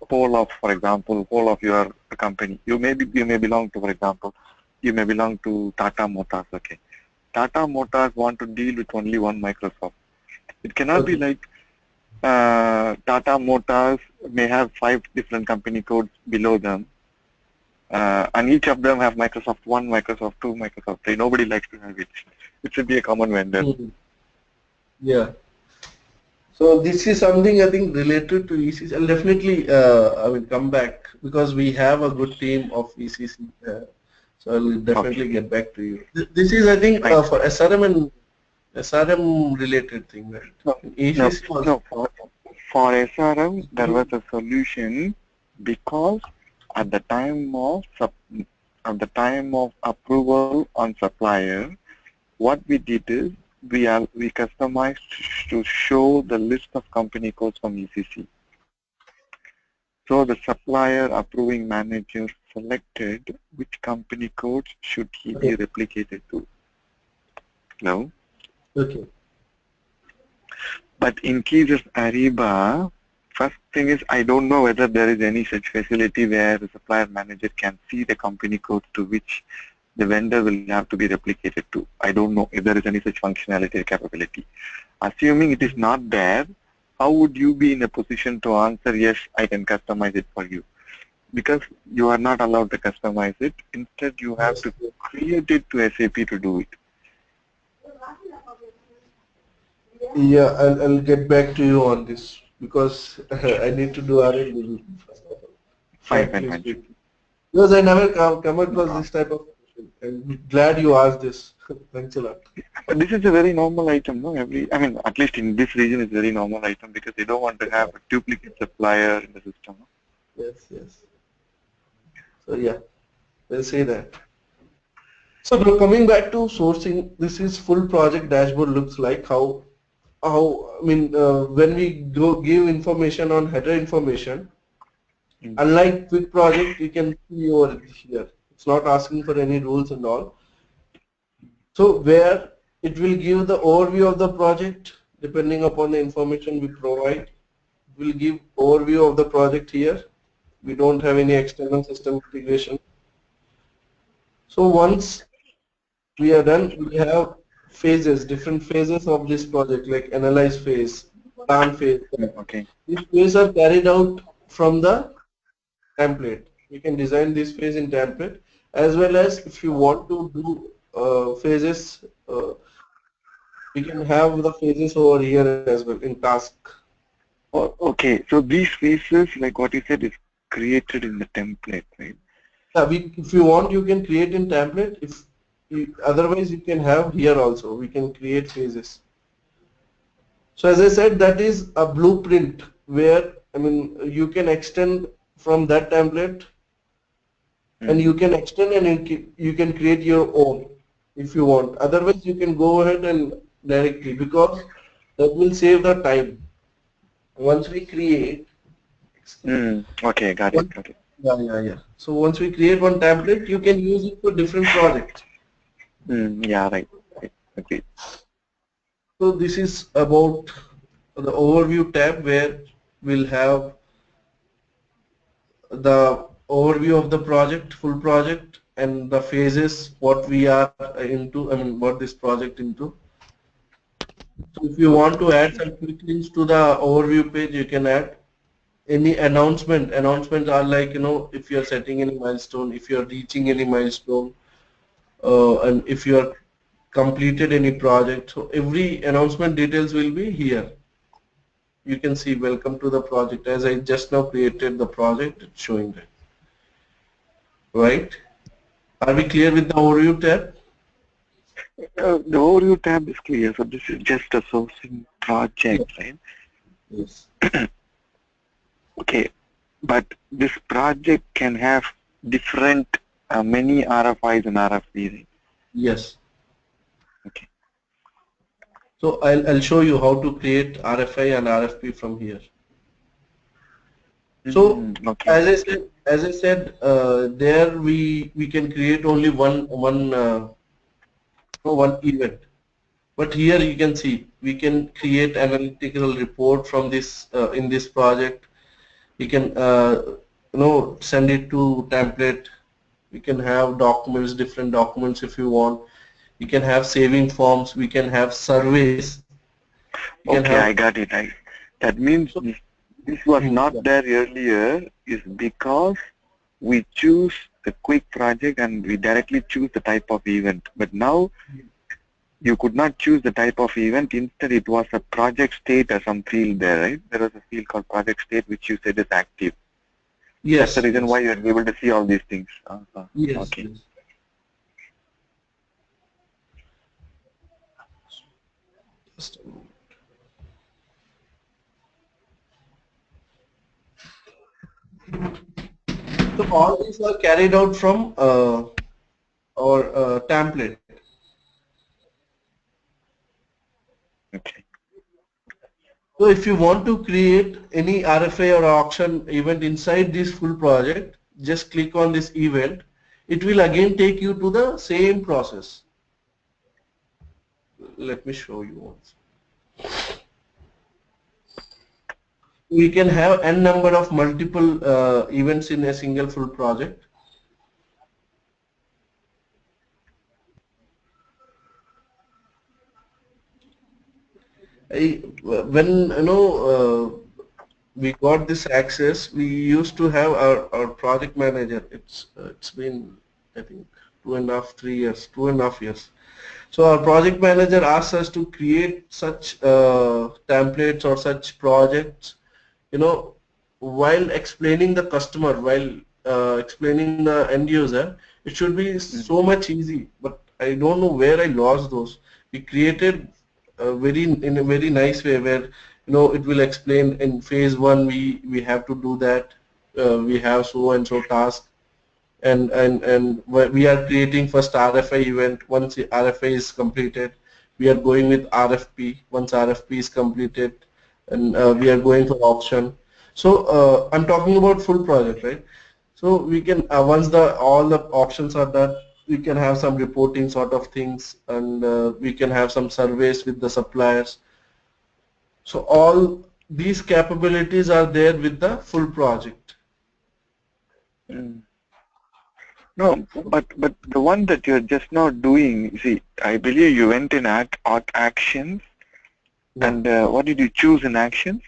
example, whole of your company. You may belong to, for example, you may belong to Tata Motors. Okay, Tata Motors want to deal with only one Microsoft. It cannot be like Tata Motors may have 5 different company codes below them. And each of them have Microsoft 1, Microsoft 2, Microsoft 3. Nobody likes to have it. It should be a common vendor. Yeah. So this is something I think related to ECC. I'll definitely I will come back because we have a good team of ECC. So I'll definitely get back to you. This is I think for SRM and SRM related thing, right? ECC No. For SRM there was a solution because at the time of approval on supplier, what we did is we customized to show the list of company codes from ECC. So the supplier approving manager selected which company codes should he be replicated to. No? Okay. But in case of Ariba, first thing is I don't know whether there is any such facility where the supplier manager can see the company codes to which the vendor will have to be replicated to. I don't know if there is any such functionality or capability. Assuming it is not there, how would you be in a position to answer, yes, I can customize it for you? Because you are not allowed to customize it. Instead, you have Yes. to create it to SAP to do it. Yeah, I'll get back to you on this because I need to do R&D Fine, frankly fine. speaking. Because I never come across this type of question. I'm glad you asked this. Thanks a lot. But this is a very normal item, no? I mean, at least in this region, it's a very normal item because they don't want to have a duplicate supplier in the system. No? Yes, yes. So yeah, we'll say that. So now coming back to sourcing, this is full project dashboard looks like how I mean when we go give information on header information, unlike quick project, you can see over here. It's not asking for any rules and all. So where it will give the overview of the project depending upon the information we provide. It will give overview of the project here. We don't have any external system integration. So once we are done, we have phases, different phases of this project like analyze phase, plan phase. Okay. These phases are carried out from the template. You can design this phase in template as well as if you want to do phases, we can have the phases over here as well in task. Okay, so these phases, like what you said, is created in the template, right? Yeah, if you want, you can create in template. Otherwise, you can have here also. We can create phases. So as I said, that is a blueprint where I mean you can extend from that template, and you can extend and you can create your own if you want. Otherwise, you can go ahead and directly because that will save the time. Once we create, Okay, got it, got it. yeah. So once we create one template, you can use it for different projects. Yeah, right, agreed. So this is about the overview tab where we'll have the overview of the project, full project, and the phases, what we are into, I mean, what this project into. So if you want to add some quick links to the overview page, you can add any announcement. Announcements are like, if you're setting any milestone, if you're reaching any milestone, and if you are completed any project. So every announcement details will be here. You can see welcome to the project. As I just now created the project, it's showing that. Right? Are we clear with the overview tab? The overview tab is clear, so this is just a sourcing project, right? Yes. Okay, but this project can have different, many RFIs and RFPs. Right? Yes. Okay. So I'll show you how to create RFI and RFP from here. So Okay. as I said, there we can create only one event. But here you can see we can create analytical report from this in this project. We can send it to template. We can have documents, different documents if you want. We can have saving forms. We can have surveys. Okay, I got it. That means this was not there earlier is because we choose the quick project and we directly choose the type of event. But now you could not choose the type of event. Instead, it was a project state or some field there, right? There was a field called project state which you said is active. Yes. That's the reason why you're able to see all these things. Yes. Okay. Yes. Just a moment. So all these are carried out from our template. Okay. So if you want to create any RFA or auction event inside this full project, just click on this event. It will again take you to the same process. Let me show you once. We can have n number of multiple events in a single full project. When we got this access, we used to have our project manager. It's been, I think, 2.5, 3 years, 2.5 years. So our project manager asks us to create such templates or such projects, you know, while explaining the customer, while explaining the end user, it should be so much easy. But I don't know where I lost those. We created in a very nice way where it will explain in phase one we have to do that. We have so and so task, and we are creating first RFI event. Once the RFI is completed, we are going with RFP. Once RFP is completed, and we are going for auction. So I'm talking about full project, right? So we can once the all the options are done, we can have some reporting sort of things, and we can have some surveys with the suppliers. So all these capabilities are there with the full project. Mm. No, but the one that you're just now doing, see, I believe you went in actions, Yeah. and what did you choose in actions?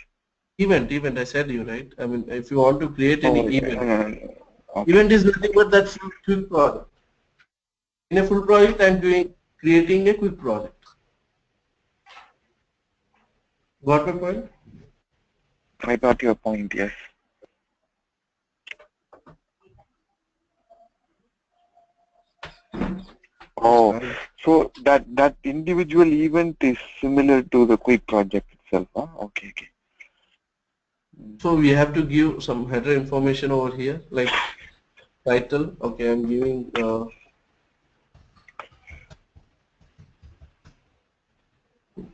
Event, I said you, right? I mean, if you want to create any Oh, event, okay. event is nothing but that quick project. In a full project, I'm creating a quick project. Got my point? I got your point, yes. That's Oh, fine. so that individual event is similar to the quick project itself, huh? Okay, okay. So we have to give some header information over here, like title. Okay, I'm giving,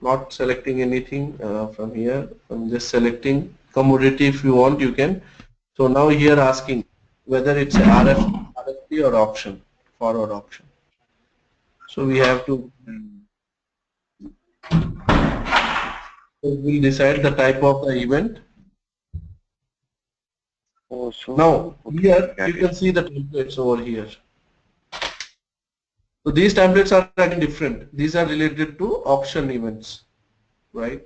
not selecting anything from here. I'm just selecting commodity. If you want, you can. So now here asking whether it's a RFP or auction, forward auction. So we have to, Mm. we'll decide the type of the event. Oh, so Now okay, here got you it. can see the templates over here. So these templates are again different. These are related to auction events, right?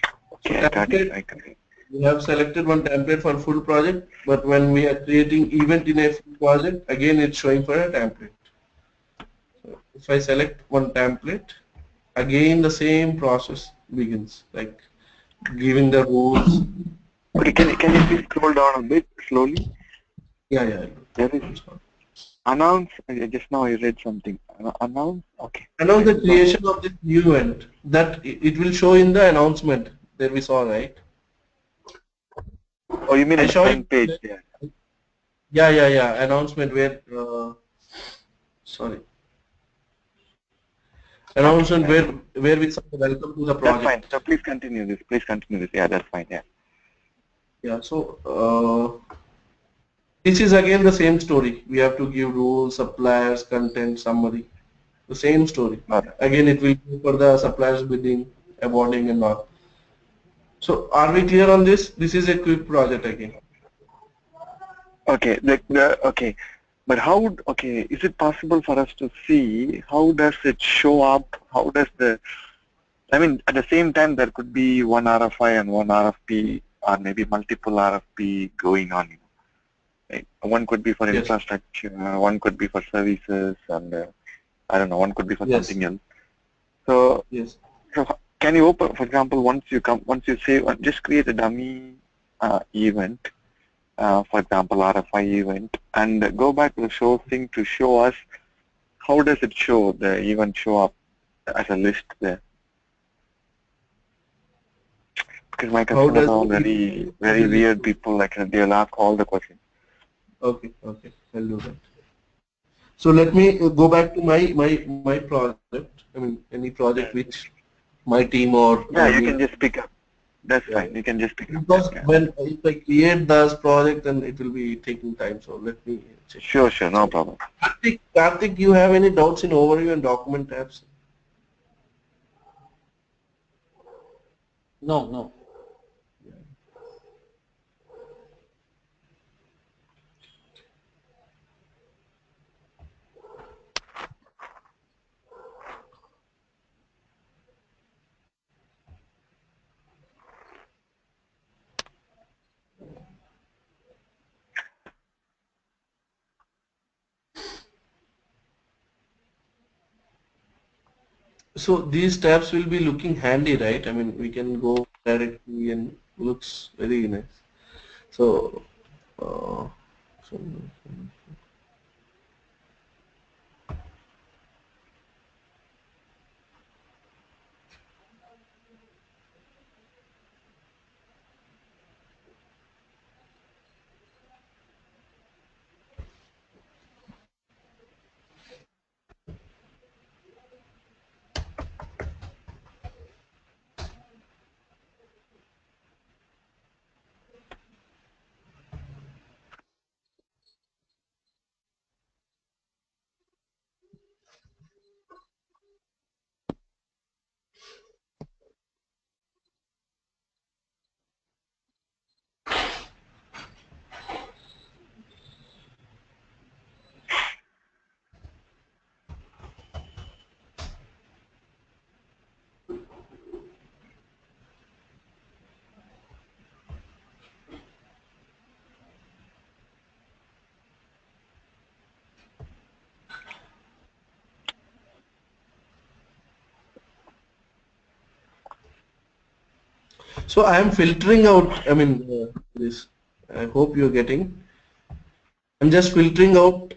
So Okay, I got it. template, I got it. we have selected one template for full project, but when we are creating event in a full project, again it's showing for a template. So if I select one template, again the same process begins, like giving the rules. Okay, can you please scroll down a bit slowly? Yeah, yeah. There is announce. Just now I read something. Announce. Okay, Announce I the got it. creation of this new event that it will show in the announcement that we saw, right? Oh, you mean I in the show you. front page there? Yeah, yeah, yeah. Announcement where, sorry, Okay, announcement got it. where we say welcome to the That's fine. project. So please continue this. Please continue this. Yeah, that's fine. Yeah. Yeah. So this is again the same story. We have to give rules, suppliers, content, summary. The same story. Got it. Again, it will go for the suppliers bidding, awarding, and all. So are we clear on this? This is a quick project again. Okay. Okay. But how would, okay, is it possible for us to see how does it show up? How does the, I mean, at the same time, there could be one RFI and one RFP or maybe multiple RFP going on. Right? One could be for Yes. infrastructure, one could be for services, and I don't know, one could be for Yes. something else. So, Yes. so can you open, for example, once you say, just create a dummy event, for example, RFI event, and go back to the show thing to show us how does it show the event show up as a list there. Because my How customers does are all the very, be very weird listed? people, like they'll ask all the questions. Okay. Okay. I'll do that. So let me go back to my project. I mean, any project which my team or Yeah, you me. can just pick up. That's Yeah. fine. You can just pick up that. Because Yeah. when if I create this project, then it will be taking time. So let me check. Sure, sure, no So problem. Karthik, you have any doubts in overview and document tabs? No, no. So these tabs will be looking handy, right? I mean, we can go directly and looks very nice. So, uh, so So I am filtering out, I mean, this, I hope you're getting. I'm just filtering out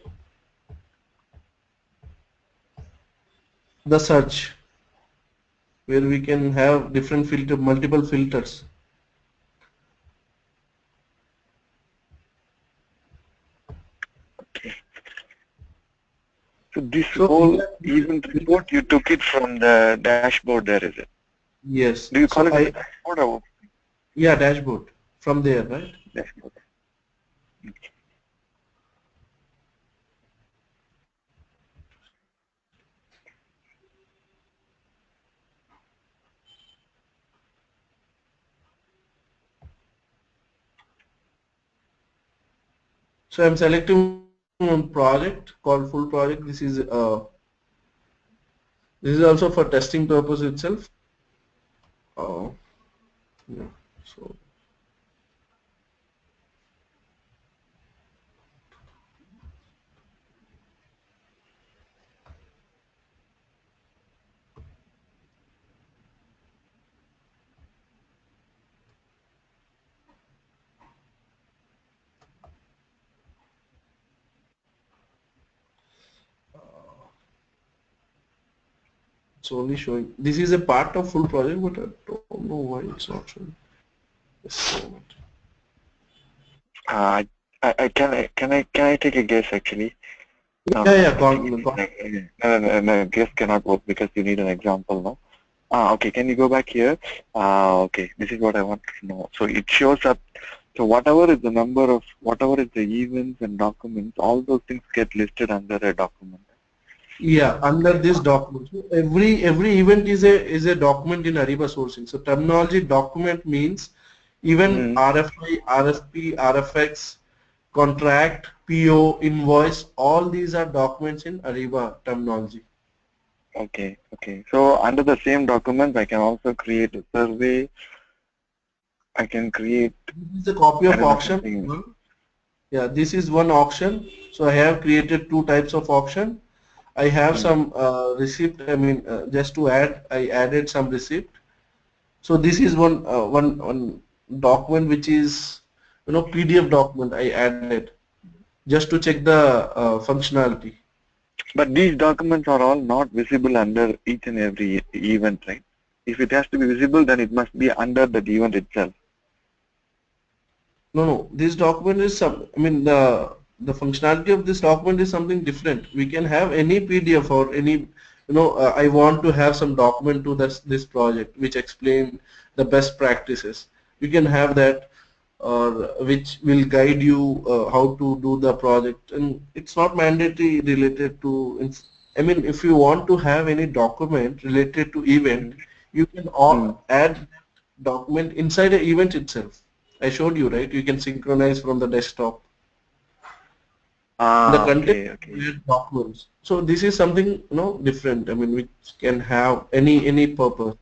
the search where we can have different filter, multiple filters. So this So whole here, event report, you took it from the dashboard there, is it? yes. Do you call So it as a dashboard or yeah, dashboard from there, right? dashboard? So I'm selecting one project called full project. This is also for testing purpose itself. Uh, yeah. So it's only showing. This is a part of full project, but I don't know why it's not showing. Just a moment. Uh, can I take a guess actually? No, Yeah, no, yeah, I think it is like, no, guess cannot work because you need an example, no? Okay, can you go back here? Okay, this is what I want to know. So it shows up, so whatever is the number of, whatever is the events and documents, all those things get listed under a document. Yeah, under this document. So every event is a document in Ariba sourcing. So terminology document means even Mm, RFI, RFP, RFX, contract, PO, invoice, all these are documents in Ariba terminology. okay, okay. So under the same document, I can also create a survey. I can create, This is a copy I of don't know, auction. something. Yeah, this is one auction. So I have created two types of auction. I have Mm, some receipt. I mean, just to add, I added some receipt. So this is one document which is PDF document I added just to check the functionality. but these documents are all not visible under each and every event, right? If it has to be visible, then it must be under the event itself. No, no, this document is some. I mean the functionality of this document is something different. We can have any PDF or any I want to have some document to this project which explain the best practices. You can have that or which will guide you how to do the project, and it's not mandatory related to I mean if you want to have any document related to event, Mm. you can Mm. add document inside the event itself. I showed you, right? You can synchronize from the desktop. In the content Okay, okay. you add documents. So this is something different. I mean, which can have any purpose.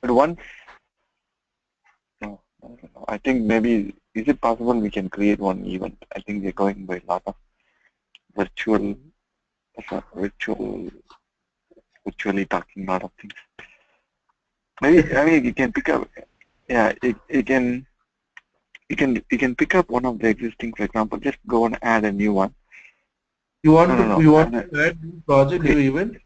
But once, no, I don't know. I think maybe, is it possible we can create one event? I think we're going by a lot of virtual, virtual virtually talking a lot of things. Maybe I mean you can pick up. Yeah, you can pick up one of the existing. For example, just go and add a new one. You want No, no, to no. add new project, new event?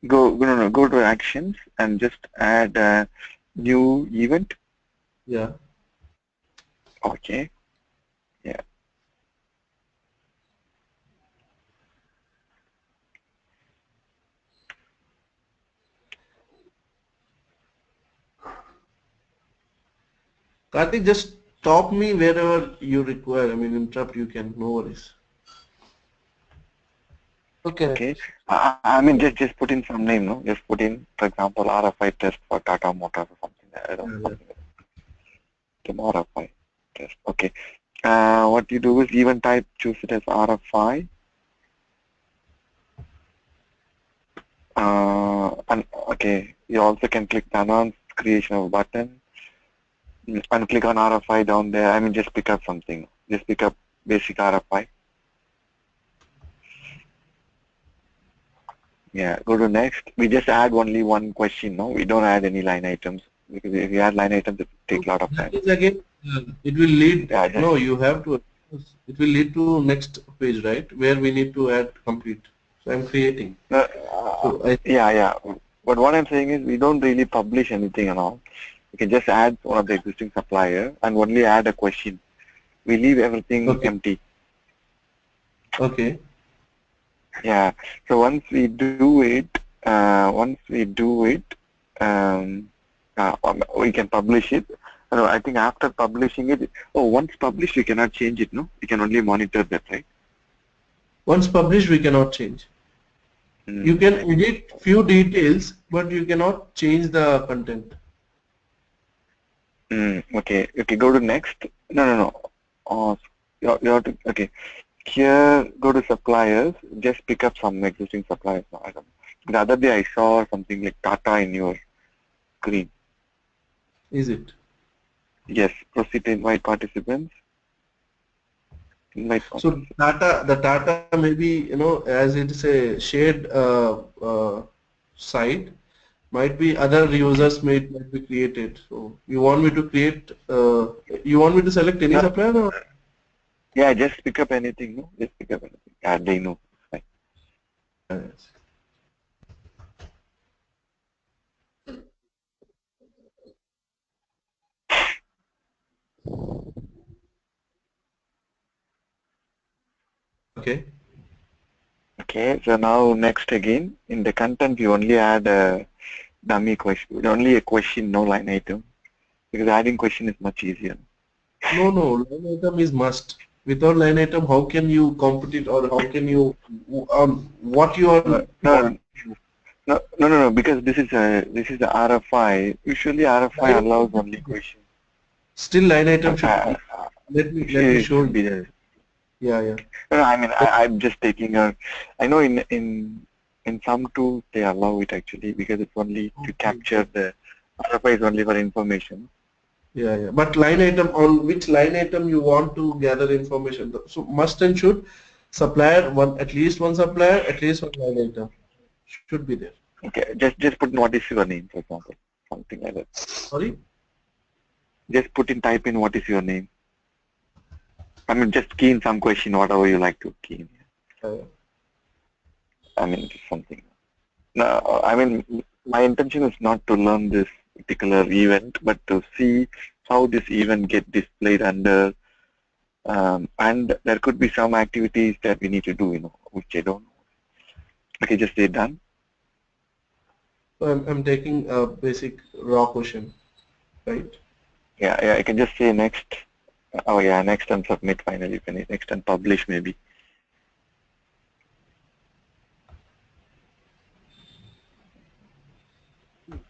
Go to actions and just add a new event. Yeah. Okay. Yeah. Karthik, just stop me wherever you require. I mean, interrupt you can, no worries. Okay, Okay. Rakesh. I mean, just put in some name, no? Just put in, for example, RFI test for Tata Motors or something. I don't know, Yeah, something like that. RFI test. Okay. What you do is event type, choose it as RFI. And okay, you also can click the announce creation of button and click on RFI down there. I mean, just pick up something. Just pick up basic RFI. Yeah, go to next. We just add only one question, no? We don't add any line items because if you add line items, it will take a lot of that time. is again, it will lead, Yeah, just no, you have to, it will lead to next page, right? Where we need to add complete. So I'm creating. no, So I, yeah. But what I'm saying is we don't really publish anything and all. We can just add one of the existing supplier and only add a question. We leave everything okay, empty. okay, Yeah. So once we do it, we can publish it. No, I think after publishing it, once published, we cannot change it, no? We can only monitor that, right? once published, we cannot change. You can I think, edit few details, but you cannot change the content. okay, go to next. No. You have to, okay. Here, go to suppliers, just pick up some existing suppliers. No, I don't know. The other day I saw something like Tata in your screen. Is it? Yes, proceed to invite participants. Invite So participants. the Tata maybe, as it is a shared site, might be other Okay. users might be created. So you want me to create, you want me to select any No, supplier or? yeah, just pick up anything, no? Just pick up anything. Yeah, they know. Fine. Yes. Okay. Okay, so now next again, in the content you only add a dummy question, only a question, no line item. Because adding question is much easier. No, line item is must. Without line item, how can you compete or how can you, what you are No, want? no, no, because this is the RFI. Usually RFI Line allows item only question. still line item should Uh, be. Let me it show should you. be there. Yeah, yeah. No, I mean I'm just taking a. I know in some tools they allow it actually because it's only to Okay. capture the RFI is only for information. Yeah, yeah. But line item, on which line item you want to gather information. So must and should supplier one, at least one supplier, at least one line item should be there. Okay, just put what is your name, for example, something like that. Sorry? Just put in type in what is your name. I mean, just key in some question, whatever you like to key in. Uh, I mean, just something. No, I mean, my intention is not to learn this particular event, but to see how this event get displayed under, and there could be some activities that we need to do, which I don't know. Okay, just say done. so I'm taking a basic raw question, right? Yeah, I can just say next. Oh yeah, next and submit finally. Finish. Next and publish maybe.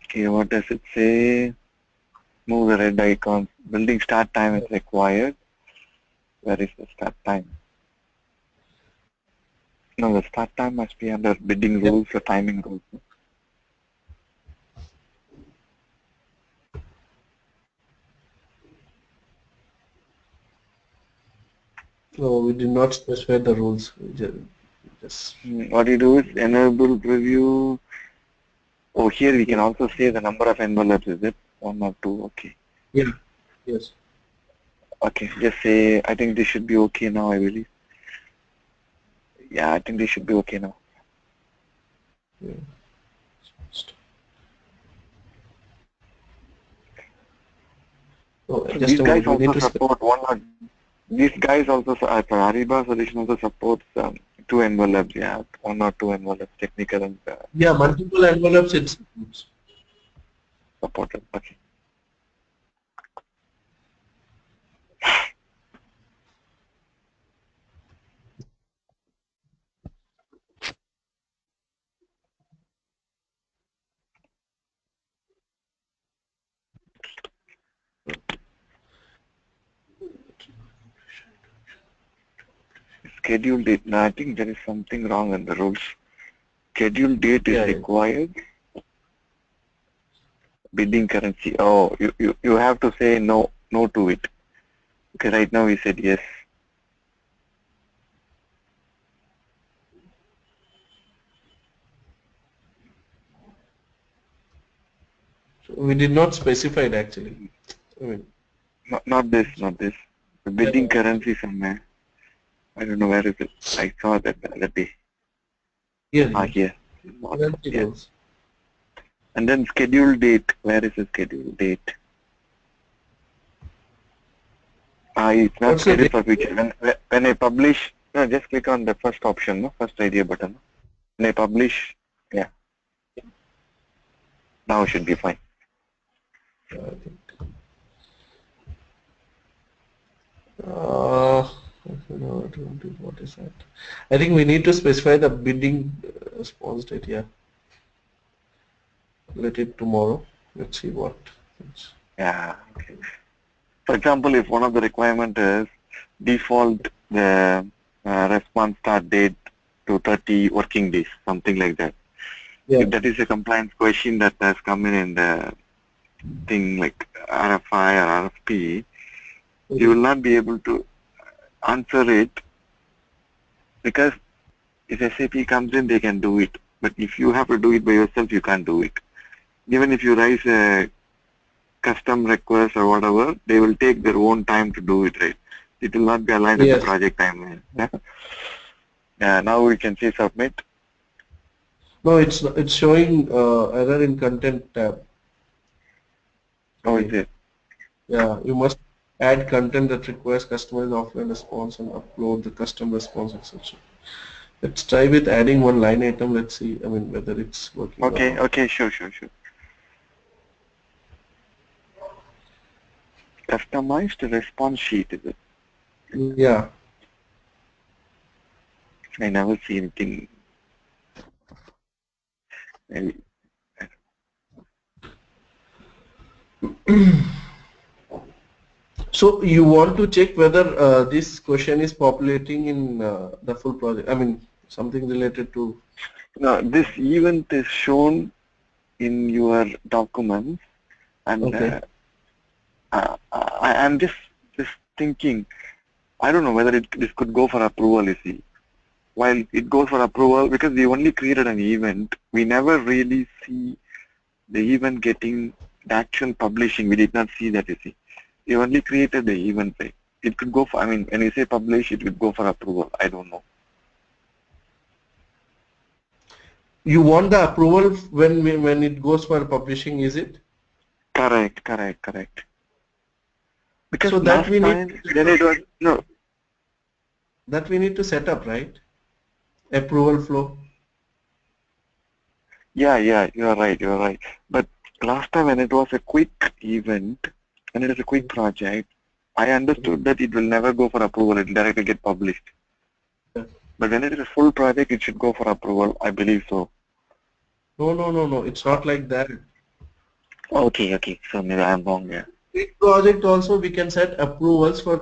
Okay, what does it say? Move the red icon. Building start time is required. Where is the start time? No, the start time must be under bidding Yeah. rules or timing rules. No, we did not specify the rules. Just What you do is enable preview. Oh, here we can also say the number of envelopes, is it? 1 or 2, okay. Yeah. Yes. Okay, just say, I think this should be okay now, I believe. Yeah, I think this should be okay now. Yeah. Oh, So just these a guys moment. We also need to. support one or these guys also, Ariba solution also supports 2 envelopes, yeah, 1 or 2 envelopes, technical and Yeah, multiple envelopes. It's. supported. Okay. Schedule date. No, I think there is something wrong in the rules. Schedule date is Yeah. Yeah. required. Bidding currency. Oh, you have to say no to it. Okay, right now we said yes. We did not specify it actually. I mean. Not this, not this. The Yeah. bidding currency somewhere. I don't know where is it. I saw that the other day. Here. Ah, Here. here. Currency Yeah. goes. And then schedule date. Where is the schedule date? It's not What's the scheduled date? for future. When I publish, no, just click on the first option, no, first idea button. When I publish, yeah, now it should be fine. I think. Uh, no, what is that? I think we need to specify the bidding response date. Yeah. Let it tomorrow. Let's see what. Yeah. Okay. For example, if one of the requirement is default the response start date to 30 working days, something like that. Yeah. If that is a compliance question that has come in the thing like RFI or RFP, you will not be able to answer it because if SAP comes in, they can do it. But if you have to do it by yourself, you can't do it. Even if you raise a custom request or whatever, they will take their own time to do it, right? It will not be aligned with the Yes. project timeline. Yeah, now we can say submit. No, it's showing error in content tab. Oh, is Okay. it? Yeah, you must add content that requires customized offline response and upload the custom response, etc. Let's try with adding one line item. Let's see. I mean, whether it's working or Okay, not. okay, sure. Customized response sheet, is it? Yeah. I never see anything. Maybe. So you want to check whether this question is populating in the full project. I mean, something related to. Now, this event is shown in your documents, and Okay. I'm just thinking. I don't know whether this could go for approval. You see, while it goes for approval because we only created an event, we never really see the event getting the actual publishing. We did not see that. You see, we only created the event. Right? It could go for. I mean, when you say publish, it could go for approval. I don't know. You want the approval when it goes for publishing, is it? Correct. Because So that last we need time, then it was no. to set up, right? Approval flow. Yeah, you're right. But last time when it was a quick event, and it is a quick project, I understood that it will never go for approval, it will directly get published. Yeah. But when it is a full project, it should go for approval, I believe so. No. It's not like that. Okay. So maybe I'm wrong, yeah. Quick project also we can set approvals for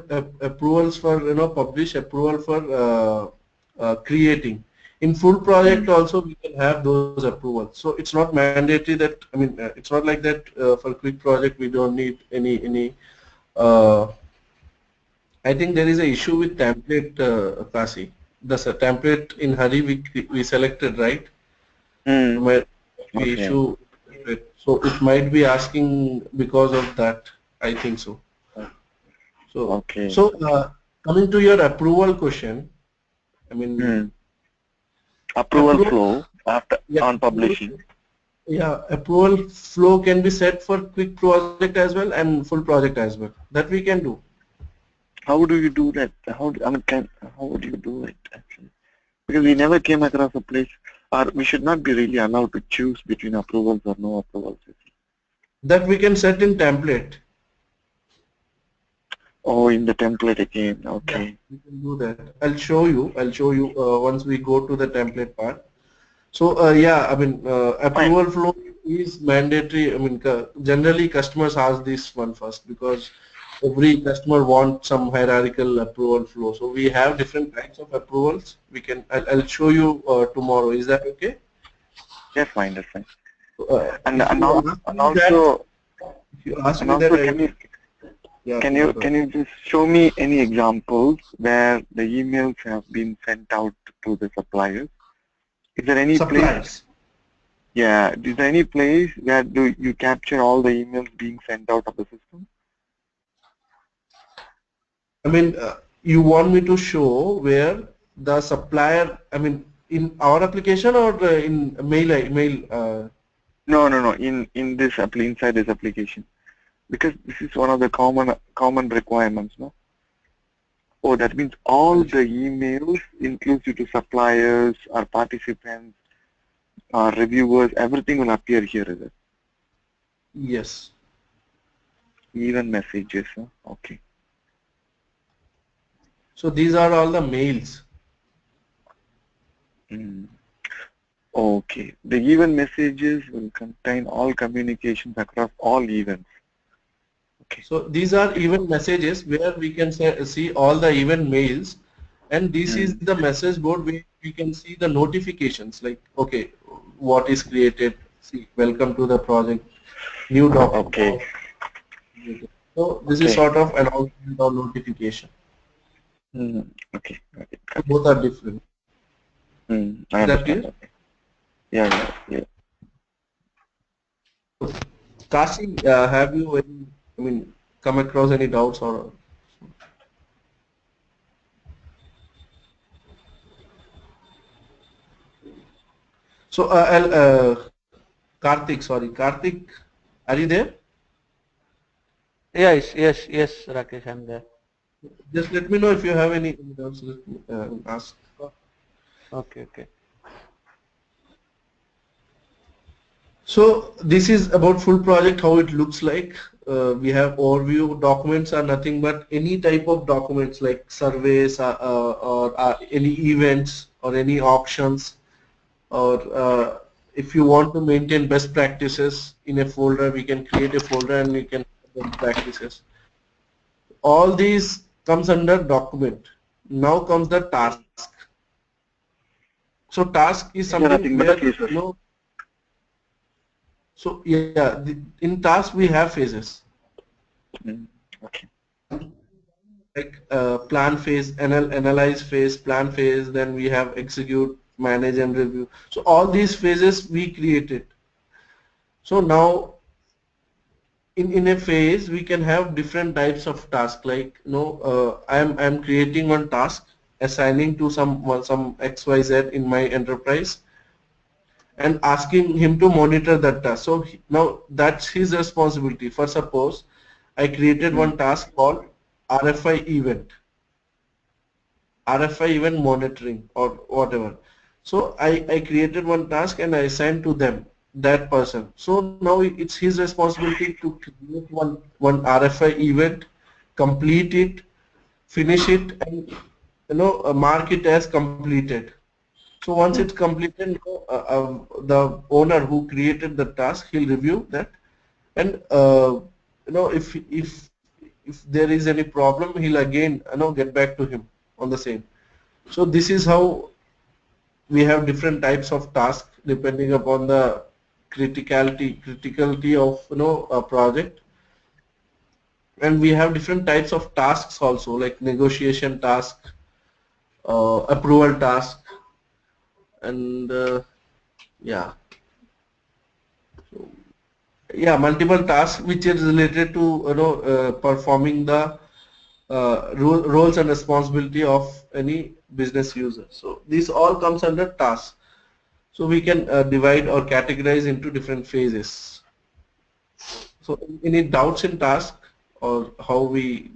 publish, approval for creating. In full project also we can have those approvals. So it's not mandatory that, I mean, it's not like that for quick project we don't need any. Uh, I think there is a issue with template, Kasi. Template in Hari we selected, right? Hmm. Where we Okay. issue template. So it might be asking because of that. I think so. So Okay. coming to your approval question, I mean Approval approval. flow after Yeah, on publishing. yeah, approval flow can be set for quick project as well and full project as well. That we can do. How do you do that? I mean, how would you do it actually? Because we never came across a place, or we should not be really allowed to choose between approvals or no approvals. That we can set in template. Oh, in the template again. Yeah, Okay. we can do that. I'll show you. I'll show you once we go to the template part. So yeah, I mean Fine. approval flow is mandatory. I mean generally customers ask this one first because every customer wants some hierarchical approval flow. So we have different types of approvals. We can. I'll show you tomorrow. Is that okay? That's fine. That's fine. And If and, you al ask and me that, also if you ask and me that, also, I can you yeah. can Yeah, you go can ahead. you just show me any examples where the emails have been sent out to the suppliers? Is there any place? Suppliers. Yeah. Is there any place where do you capture all the emails being sent out of the system? I mean, you want me to show where the supplier, I mean, in our application or in mail. No, no, no. In this inside this application, because this is one of the common requirements, no? Oh, that means all I'll the emails, inclusive to suppliers or participants or reviewers, everything will appear here, is it? Yes. Even messages, huh? Okay. So these are all the mails. Mm. Okay. The event messages will contain all communications across all events. Okay. So these are event messages where we can see all the event mails, and this is Mm. the message board where we can see the notifications like, okay, what is created, see, welcome to the project, new Okay. document. So this is Okay. sort of announcement or notification. Mm. Okay. Okay. So Got it. both are different. I Is that understand. clear? Okay. Yeah. Yeah. Yeah. Kashi, have you any, I mean, come across any doubts or? So Karthik, sorry, Karthik, are you there? Yes, yes, yes, Rakesh, I'm there. Just let me know if you have any doubts. Let me ask. Okay, okay. So this is about full project, how it looks like. We have overview documents are nothing but any type of documents like surveys or any events or any auctions, or if you want to maintain best practices in a folder, we can create a folder and we can best practices. All these comes under document. Now comes the task. So task is These are something nothing but where the phases. so yeah, in task we have phases Mm. Okay. like plan phase, analyze phase, plan phase, then we have execute, manage and review. So all these phases we created. So now in a phase we can have different types of task like I'm creating one task, assigning to some XYZ in my enterprise and asking him to monitor that task. So now that's his responsibility. For suppose I created Mm. one task called RFI event, RFI event monitoring or whatever. So I created one task and I assigned to them that person. So now it's his responsibility to create one RFI event, complete it, finish it, and mark it as completed. So once it's Mm. completed, the owner who created the task, he'll review that, and if there is any problem, he'll again get back to him on the same. So this is how we have different types of tasks depending upon the criticality of a project, and we have different types of tasks also like negotiation task, approval task, and yeah. yeah, multiple tasks which is related to performing the roles and responsibility of any business user. So this all comes under tasks. So we can divide or categorize into different phases. So any doubts in task or how we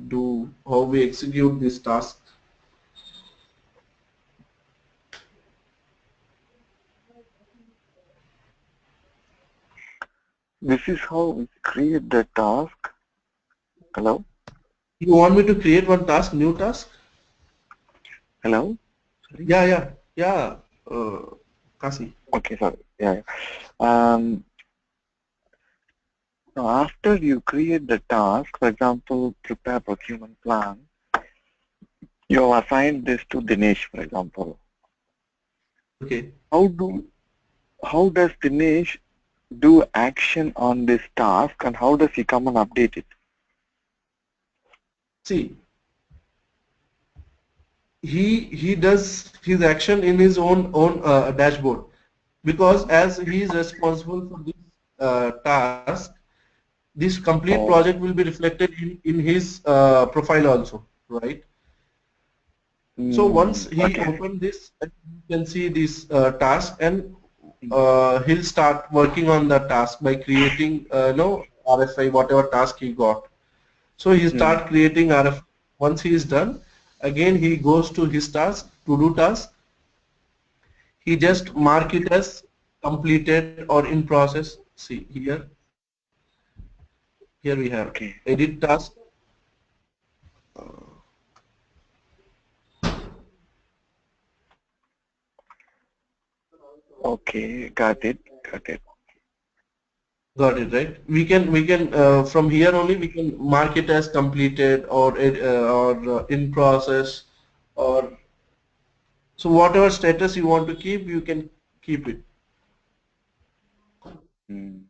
execute this task? This is how we create the task. Hello? You want me to create one task, new task? Hello? Sorry? Yeah. Kasi. Okay, sorry. Yeah. Now after you create the task, for example, prepare procurement plan, you have assigned this to Dinesh, for example. Okay. How does Dinesh do action on this task, and how does he come and update it? See, he does his action in his own dashboard, because as he is responsible for this task, this complete Oh, project will be reflected in his profile also, right? So once he okay. open this, you can see this task, and he'll start working on the task by creating RFI, whatever task he got. So he Mm, start creating RFI. Once he is done, again he goes to his task, to do task. He just mark it as completed or in process. See here we have okay. edit task. Okay, got it. Got it. Got it, right? We can from here only we can mark it as completed or in process, or so whatever status you want to keep, you can keep it. Mm,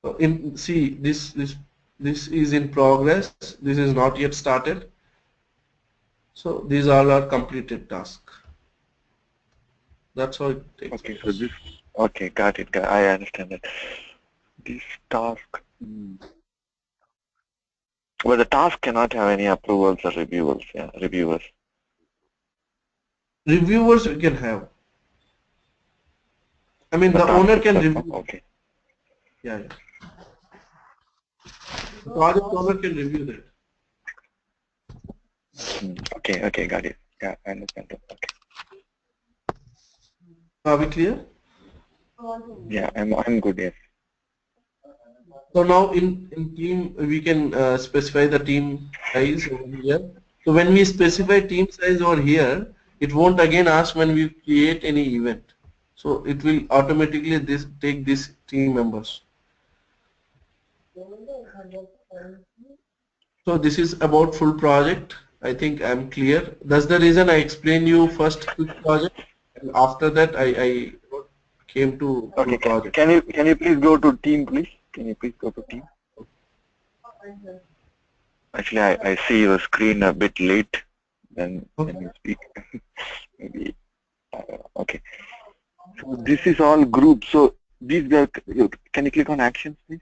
So in see this is in progress. This is not yet started. So these all are completed tasks. That's how it takes okay, so place. this, okay, got it. I understand it. This task, well, the task cannot have any approvals or reviewers. Yeah, reviewers. Reviewers we can have. I mean The the task owner can itself. No? review. Okay. Yeah. The project owner can review that. Okay, okay, got it. Yeah, I understand that. Okay. Are we clear? Yeah, I'm good. Yes. So now in team we can specify the team size over here. So when we specify team size over here, it won't again ask when we create any event. So it will automatically take these team members. So this is about full project. I think I'm clear. That's the reason I explained you first quick project, and after that I came to full Okay. project. Can you please go to team, please? Can you please go to team? Actually, I see your screen a bit late when you speak. Maybe. Okay. So this is all groups. So these were. Can you click on actions, please?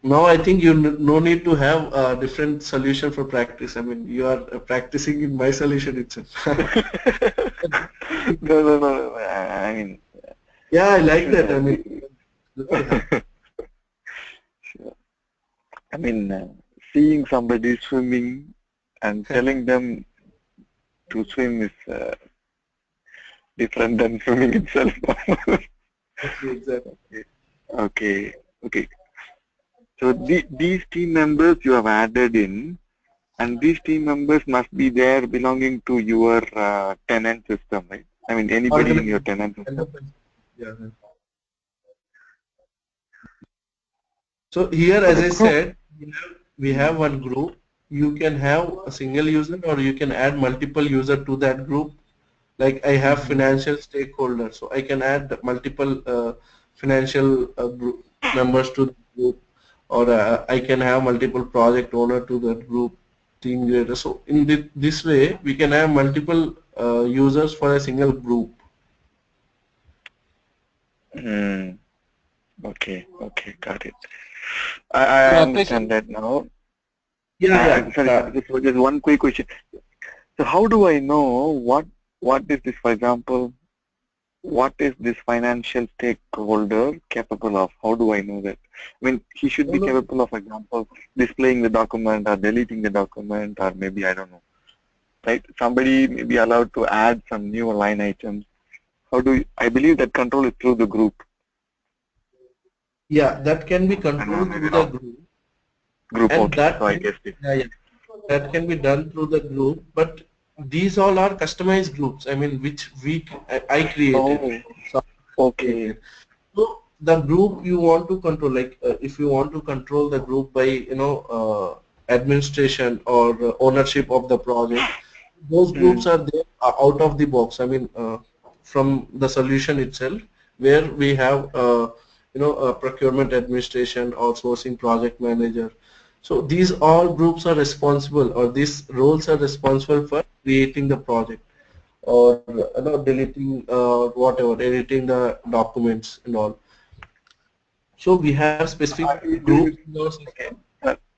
Now I think you no need to have a different solution for practice. I mean, you are practicing in my solution itself. No. I mean, Yeah, I like that. I mean, uh, good to have. sure. I mean, seeing somebody swimming and telling them to swim is different than swimming itself. Exactly. Okay, okay. So these team members you have added in, and these team members must be there belonging to your tenant system, right? I mean, anybody in your Organization. tenant system. Yeah. So here, For as the I group. said, we have one group. You can have a single user, or you can add multiple user to that group. Like I have Mm-hmm. financial stakeholders, so I can add multiple financial group members to the group, or I can have multiple project owner to that group, team leader. So in this way, we can have multiple users for a single group. Hmm. Okay. Okay. Got it. I Rakesh, understand that now. Yeah, yeah. Sorry, sorry. Just one quick question. So how do I know what is this? For example, what is this financial stakeholder capable of? How do I know that? I mean, he should No, be no. capable of, for example, displaying the document or deleting the document, or maybe I don't know. Right? Somebody may be allowed to add some new line items. I believe that control is through the group, Yeah, that can be and controlled maybe through the wrong. group, Group. and Okay. that So I guessed it. yeah, yeah, that can be done through the group. But these all are customized groups. I mean, which I created. Oh. So Okay. created. So the group you want to control, like if you want to control the group by administration or ownership of the project, those Hmm. groups are there out of the box. I mean, from the solution itself, where we have procurement administration or sourcing project manager. So these all groups are responsible, or these roles are responsible for creating the project, or deleting whatever, editing the documents and all. So we have specific It groups is in our okay. system.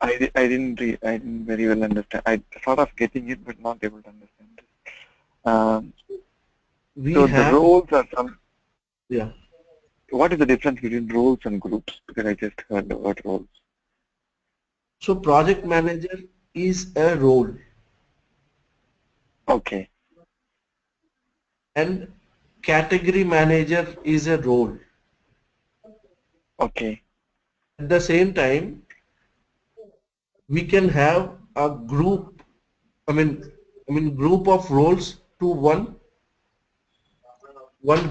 I didn't very well understand. I sort of getting it, but not able to understand it. Um, We so the have, roles are some. yeah. What is the difference between roles and groups? Because I just heard the word roles. So project manager is a role, Okay. and category manager is a role. Okay. At the same time, we can have a group. I mean group of roles to one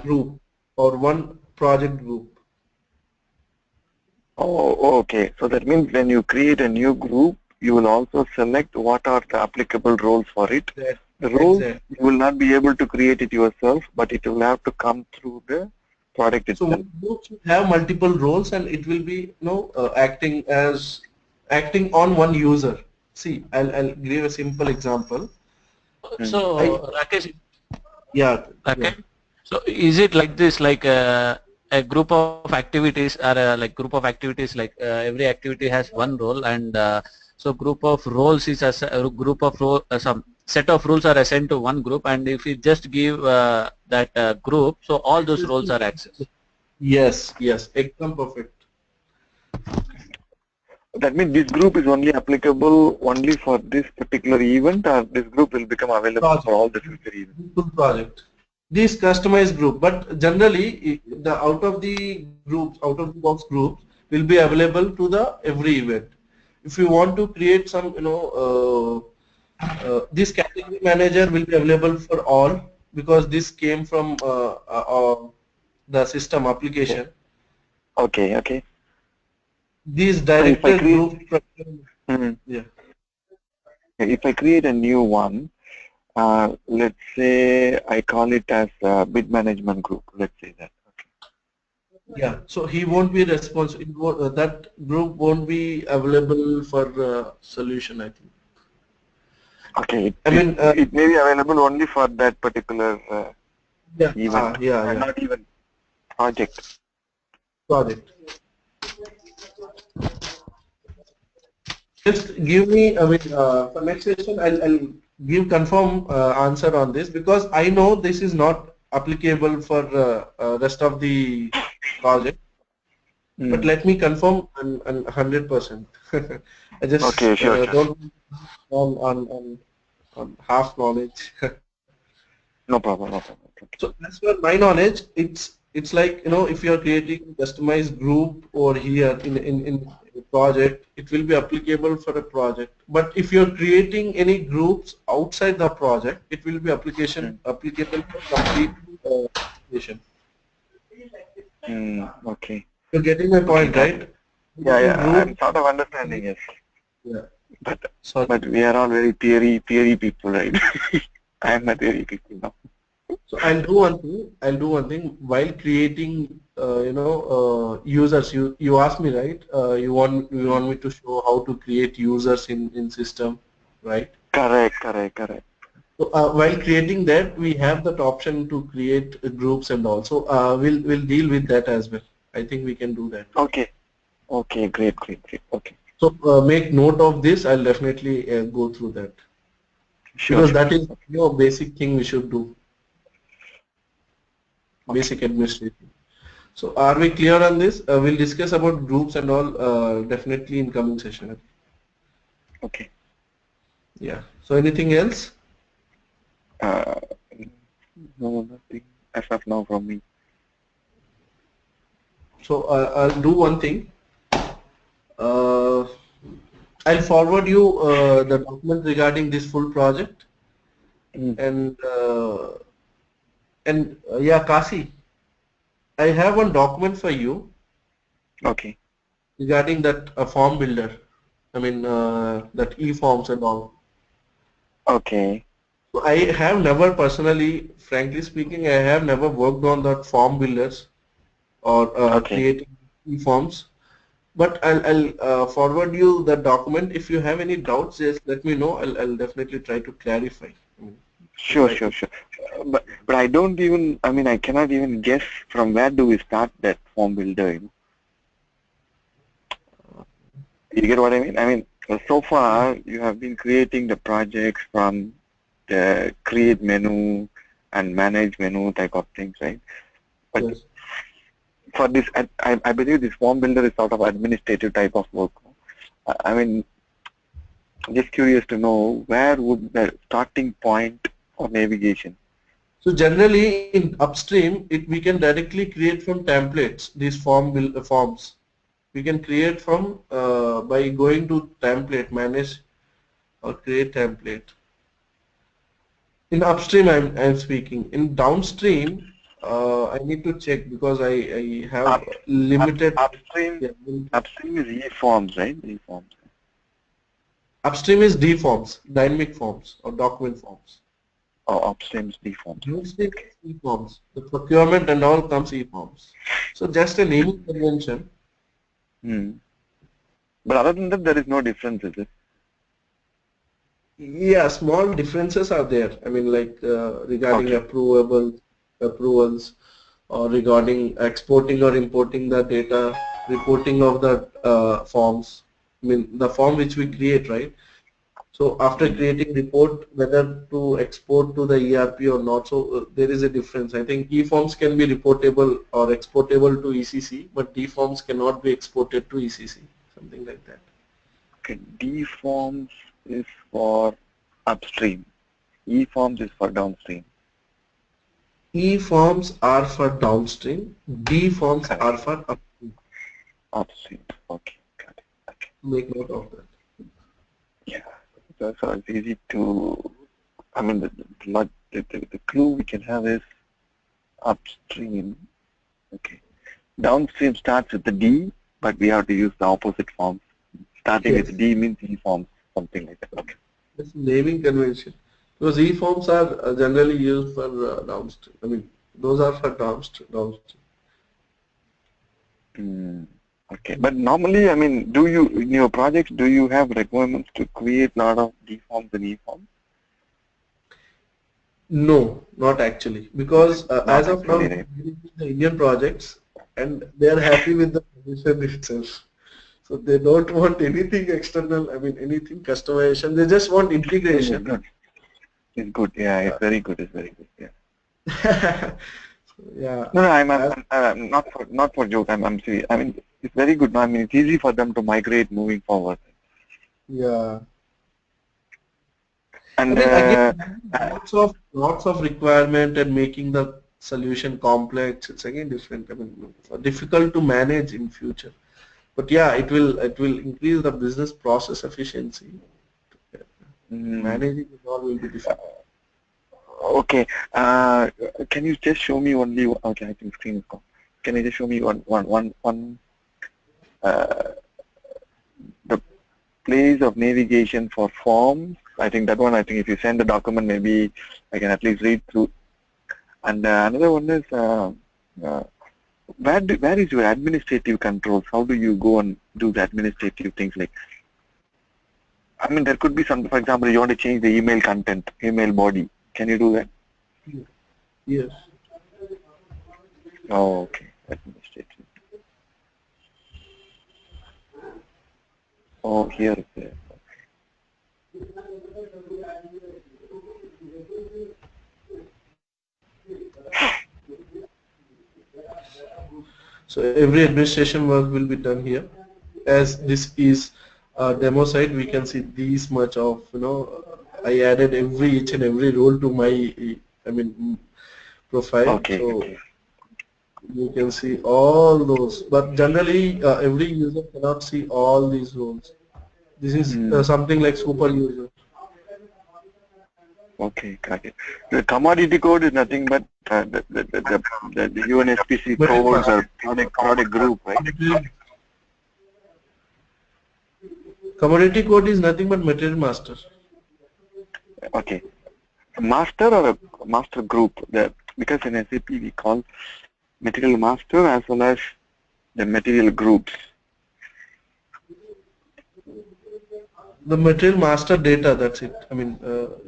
group or one project group. Oh, okay. So that means when you create a new group, you will also select what are the applicable roles for it. That The roles, exactly. you will not be able to create it yourself, but it will have to come through the product So itself. one group should have multiple roles, and it will be acting on one user. See, I'll give a simple example. Hmm. I so Rakesh, Yeah, yeah. Okay. So is it like this, like a group of activities or like group of activities, like every activity has one role, and so group of roles is a group of some set of rules are assigned to one group, and if you just give that group, so all those Access roles to are accessed. Yes, yes, exam perfect. That means this group is only applicable only for this particular event, or this group will become available for Project, all the future events. full project. This customized group, but generally the out of the groups, out of the box groups will be available to the every event. If you want to create some, this category manager will be available for all, because this came from the system Okay. application. Okay. Okay. These So if I directed create, group, hmm, yeah, if I create a new one, let's say I call it as a bid management group. Let's say that. yeah. So he won't be responsible. That group won't be available for solution, I think. Okay. I mean, It may be available only for that particular yeah, event, yeah, and yeah. not even project. Got it. Just give me, for next session, I'll give confirm answer on this, because I know this is not applicable for rest of the project. But Hmm. let me confirm and 100%. I Okay. just Sure. Sure. don't on half knowledge. No problem. No problem. Okay. So as per my knowledge, it's like, if you are creating customized group over here in a project, it will be applicable for a project. But if you're creating any groups outside the project, it will be Hmm. applicable for complete application. Hmm. Okay. You're getting my Okay. point, Got it. right? Yeah. Creating Yeah. I'm group, sort of understanding. Yes. yeah. But Sorry. we are all very theory people, right? I am a theory people now. So I'll do one thing. I'll do one thing while creating, users. You asked me, right? You want me to show how to create users in system, right? Correct. Correct. Correct. So while creating that, we have that option to create groups and all. So we'll deal with that as well. I think we can do that. Okay. Okay. Great. Great. Great. Okay. So make note of this. I'll definitely go through that Sure. because Sure. that Sure. is Okay. basic thing we should do. Okay. Basic administration. So are we clear on this? We'll discuss about groups and all definitely in coming session. Okay. Yeah. So anything else? Uh, no, nothing as of now from me. So I'll do one thing. Uh, I'll forward you the document regarding this full project Mm. and yeah, Kasi, I have one document for you Okay. regarding that form builder. I mean that e-forms and all. Okay. So I have never personally, frankly speaking, I have never worked on that form builders or Okay. creating e-forms. But I'll forward you the document. If you have any doubts, just let me know. I'll definitely try to clarify. Sure. Try Sure. to. Sure. But I don't even. I mean, I cannot even guess from where do we start that form builder. You get what I mean? I mean, so far you have been creating the projects from the create menu and manage menu type of things, right? But Yes. for this, I believe this form builder is sort of administrative type of work. I mean, just curious to know where would the starting point of navigation? So generally in upstream, we can directly create from templates. These forms we can create from by going to template, manage or create template. In upstream, I'm speaking. In downstream, I need to check because I have Up, limited. upstream, Yeah, limited. upstream is e-forms, right? E-forms. Upstream is D forms, dynamic forms or document forms. Or upstream is e-forms. Downstream Okay. is e-forms. The procurement and all comes e-forms. So just a naming convention. Hmm. But other than that, there is no difference, is it? Yeah, small differences are there. I mean, like regarding Okay. approvals, or regarding exporting or importing the data, reporting of the forms. I mean, the form which we create, right? So after Hmm. creating report, whether to export to the ERP or not, so there is a difference. I think e-forms can be reportable or exportable to ECC, but D-forms cannot be exported to ECC, something like that. Okay. D-forms is for upstream. E-forms is for downstream. E-forms are for downstream, D-forms Correct. are for upstream. Upstream. Okay. Got it. Okay. Make note of that. Yeah. So it's easy to. I mean, the clue we can have is upstream. Okay. Downstream starts with the D, but we have to use the opposite form. Starting Yes, with D means E forms, something like that. Okay. it's naming convention. Because E-forms are generally used for downstream. I mean, those are for downstream. Mm, okay. But normally, I mean, do you, in your projects, do you have requirements to create a lot of D forms and E forms? No, not actually, No, because not as of now, actually, we right? are dealing with the Indian projects, and they are happy with the solution itself. So they don't want anything external. I mean, anything customization. They just want It's integration. good. It's good. Yeah, Uh, it's very good. It's very good. Yeah. yeah, No, no, as I'm not for joke. I'm serious. I mean, it's very good. No, I mean, it's easy for them to migrate moving forward. yeah. I And mean, again, lots of requirement and making the solution complex. It's again different. I mean, difficult to manage in future. But yeah, it will increase the business process efficiency. mm, Managing it all will be difficult. okay, can you just show me only? Okay, I think screen is gone. Can you just show me one uh, the place of navigation for forms? I think that one. I think if you send the document, maybe I can at least read through. And another one is uh, where is your administrative controls? How do you go and do the administrative things like I mean, there could be some, for example, you want to change the email content, email body. Can you do that? Yes. Oh, okay. Administrative. Oh, here is there. So every administration work will be done here. As this is a demo site, we can see these much of, I added each and every role to my, I mean, profile. Okay, So okay. you can see all those, but generally every user cannot see all these roles. This is Hmm. something like super user. Okay, got it. The commodity code is nothing but the UNSPC Material code, master. the product group, right? Commodity code is nothing but material master. Okay. A master or a master group? Because in SAP we call material master as well as the material groups. The material master data, that's it. I mean,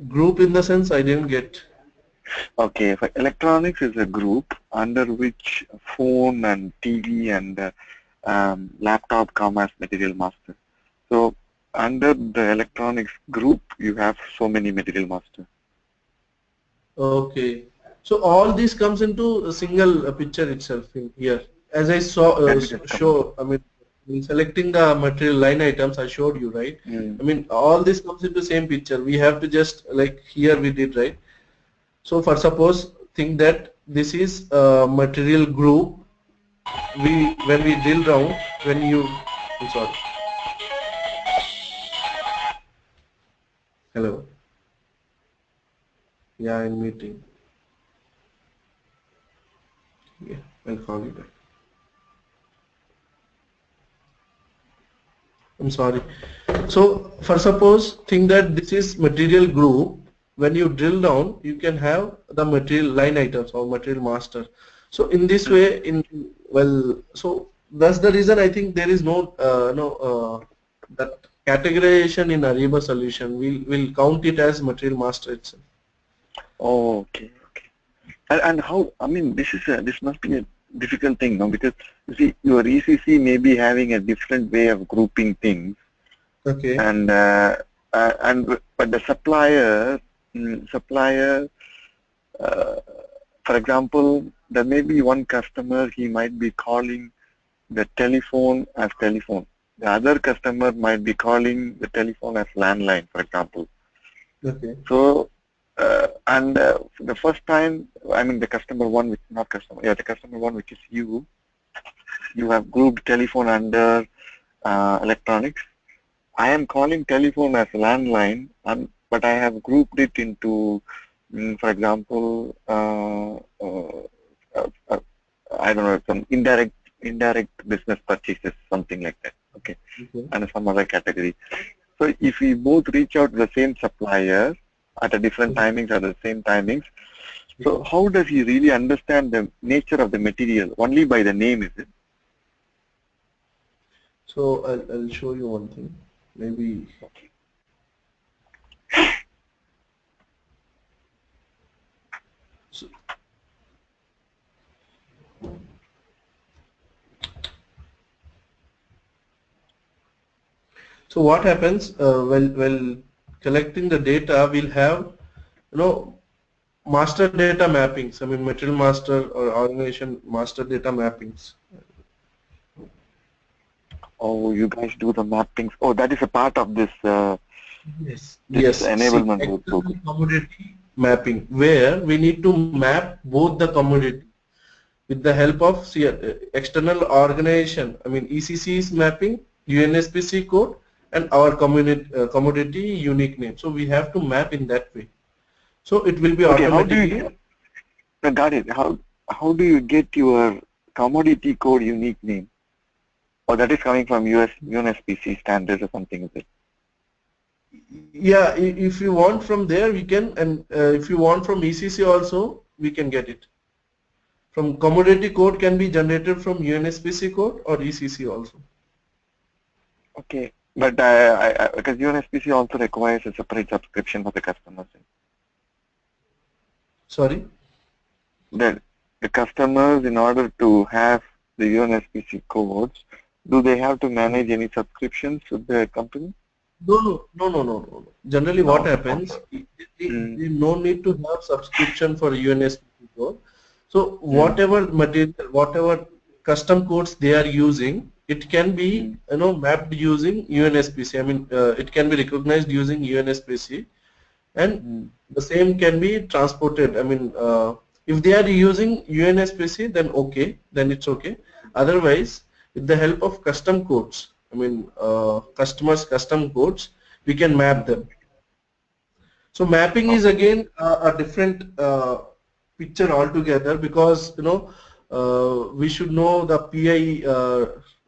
group in the sense I didn't get. Okay, for electronics is a group under which phone and TV and laptop come as material master. So under the electronics group, you have so many material master. Okay. So all this comes into a single picture itself in here. As I saw, That is common. show, I mean, in selecting the material line items, I showed you, right? Mm. I mean, all this comes into same picture. We have to just, like here we did, right? So for suppose, think that this is a material group. When we drill down, I'm sorry. Hello. Yeah, in meeting. Yeah, I'll call you back. I'm sorry. So for suppose think that this is material group, when you drill down you can have the material line items or material master. So in this way, so that's the reason I think there is no that categorization in Ariba solution. We'll count it as material master itself. Oh, okay, okay. And how? I mean, this must be a difficult thing, no? Because you see, your ECC may be having a different way of grouping things, Okay. and but the supplier, uh, for example, there may be one customer, he might be calling the telephone as telephone. The other customer might be calling the telephone as landline, for example. Okay. So, the first time, I mean the customer one, which not customer, yeah, the customer one, which is you have grouped telephone under electronics. I am calling telephone as landline, but I have grouped it into, for example, I don't know, some indirect business purchases, something like that. Okay, Okay. and some other category. So if we both reach out to the same supplier at a different timings, at the same timings, so how does he really understand the nature of the material? Only by the name, is it? So I'll show you one thing. Maybe. So, So what happens while collecting the data, we'll have master data mappings. I mean material master or organization master data mappings. Oh, you guys do the mappings. Oh, that is a part of this Yes. this Yes. See, enablement workbook. external commodity mapping, where we need to map both the commodity with the help of external organization. I mean ECC is mapping UNSPC code and our commodity unique name. So we have to map in that way. So it will be Okay, how do automatically. you got it? How do you get your commodity code unique name? Or that is coming from UNSPC standards or something, is it? Yeah, if you want from there we can, and if you want from ECC also we can get it. From commodity code can be generated from UNSPC code or ECC also. Okay. But because UNSPC also requires a separate subscription for the customers. Sorry? The customers, in order to have the UNSPC codes, do they have to manage any subscriptions with the company? No. Generally, No. what happens? Okay. They no need to have subscription for UNSPC code. So Mm. whatever material, whatever custom codes they are using, it can be Mm. mapped using UNSPC. I mean, it can be recognized using UNSPC, and Mm. the same can be transported. I mean, if they are using UNSPC, then okay, then it's okay. Otherwise, with the help of custom codes, I mean, customers' custom codes, we can map them. So mapping is Okay. again a different picture altogether, because we should know the PI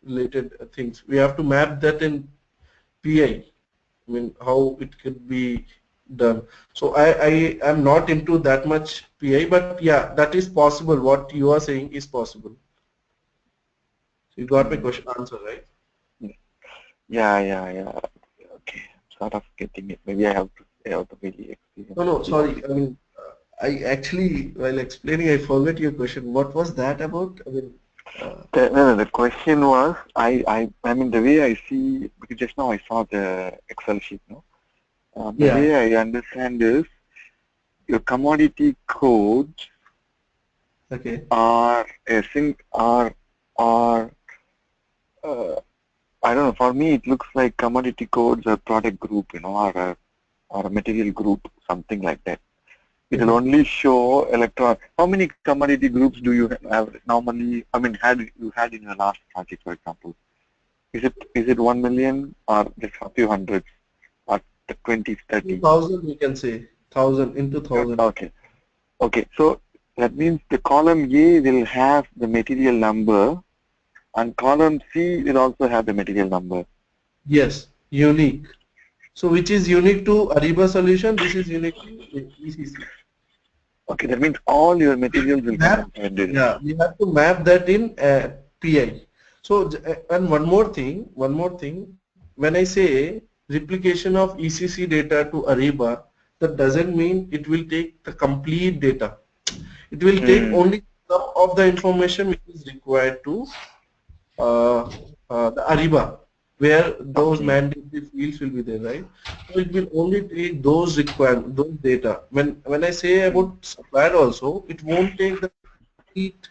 related things. We have to map that in PI. I mean, how it could be done. So I am not into that much PI, but yeah, that is possible. What you are saying is possible. So you got my Mm. question answer, right? Yeah. Okay. Sort of getting it. Maybe I have to really experience No, this. sorry. I mean, I actually, while explaining, I forgot your question. What was that about? I mean, No, the question was, I mean, the way I see, because just now I saw the Excel sheet, no? The yeah. way I understand is your commodity codes Okay. are a are uh, I don't know. For me, it looks like commodity codes are product group, or a material group, something like that. It will Mhm. only show electron. How many commodity groups do you have normally? I mean, had in your last project, for example? Is it 1 million or just a few hundreds or 20, 30? 2000 we can say. 1000 into 1000. Okay. Okay. So that means the column A will have the material number and column C will also have the material number. Yes, unique. So which is unique to Ariba solution? This is unique to ECC. Okay, that means all your materials will come Map, inside this. yeah, we have to map that in PI. So and one more thing. When I say replication of ECC data to Ariba, that doesn't mean it will take the complete data. It will take Hmm. only some of the information which is required to uh, the Ariba, where those Okay. mandatory fields will be there, right? So it will only take those those data. When I say Hmm. about supplier also, it won't take the complete,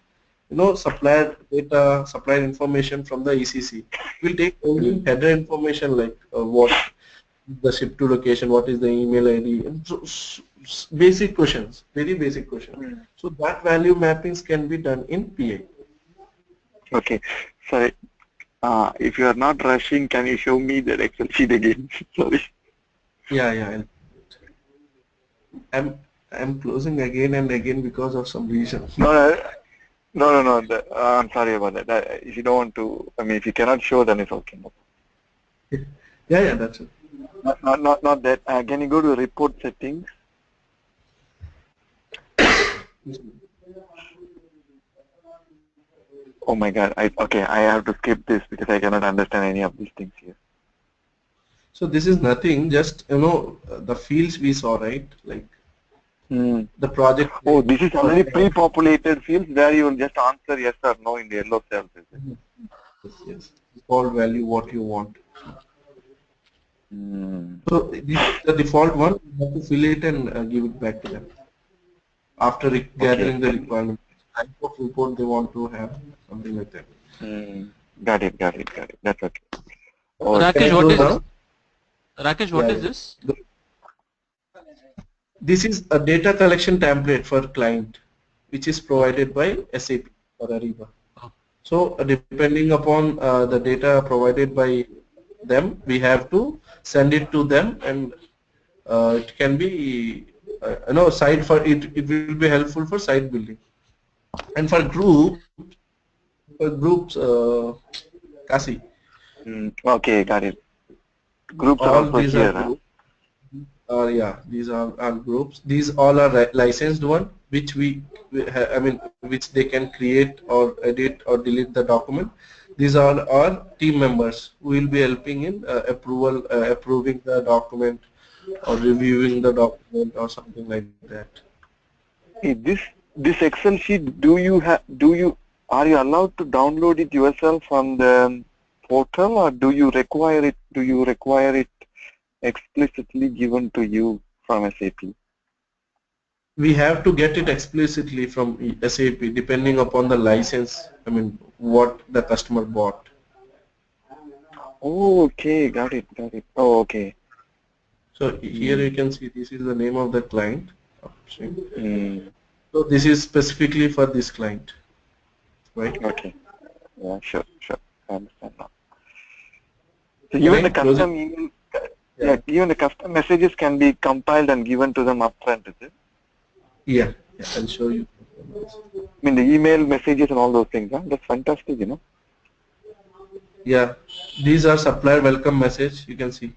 supplier data, supplier information from the ECC. It will take Hmm. only header information like what the ship to location, what is the email ID, and so, basic questions, very basic questions. Hmm. So that value mappings can be done in PA. Okay. Sorry. If you are not rushing, can you show me that Excel sheet again? Sorry. Yeah. I'm closing again and again because of some reason. No, no. I'm sorry about that. If you don't want to, I mean, if you cannot show, then it's okay. Yeah, that's it. Not that. Can you go to report settings? Oh my God. Okay. I have to skip this because I cannot understand any of these things here. So this is nothing, just the fields we saw, right? Like Hmm. the project Oh, name, this is already customer. pre-populated fields where you will just answer yes or no in the yellow cells, is it? Yes. Default value, what you want. Hmm. So this is the default one. You have to fill it and give it back to them after Okay. gathering the requirement. Type of report they want to have, something like that. Hmm. Got it. That's okay. Oh, Can Rakesh, I what close is now? Rakesh? What Yeah, is yeah. this? This is a data collection template for client, which is Okay. provided by SAP or Ariba. Oh, So depending upon the data provided by them, we have to send it to them, and it can be site for it. It will be helpful for site building, and for groups, Kasi, okay, got it. Groups are all also these are here, huh? groups. Yeah, these are our groups. These all are licensed one, which I mean, which they can create or edit or delete the document. These are our team members who will be helping in approving the document or reviewing the document or something like that. Hey, this Excel sheet, are you allowed to download it yourself from the portal, or do you require it? Do you require it explicitly given to you from SAP? We have to get it explicitly from SAP depending upon the license, I mean, what the customer bought. Oh, okay, got it. Oh, okay. So here you can see this is the name of the client. Mm. So this is specifically for this client, right? Okay. Yeah, sure. I understand now. So even the custom email, even the custom messages can be compiled and given to them upfront, is it? Yeah, I'll show you. I mean the email messages and all those things, huh? That's fantastic, you know. Yeah, these are supplier welcome message, you can see.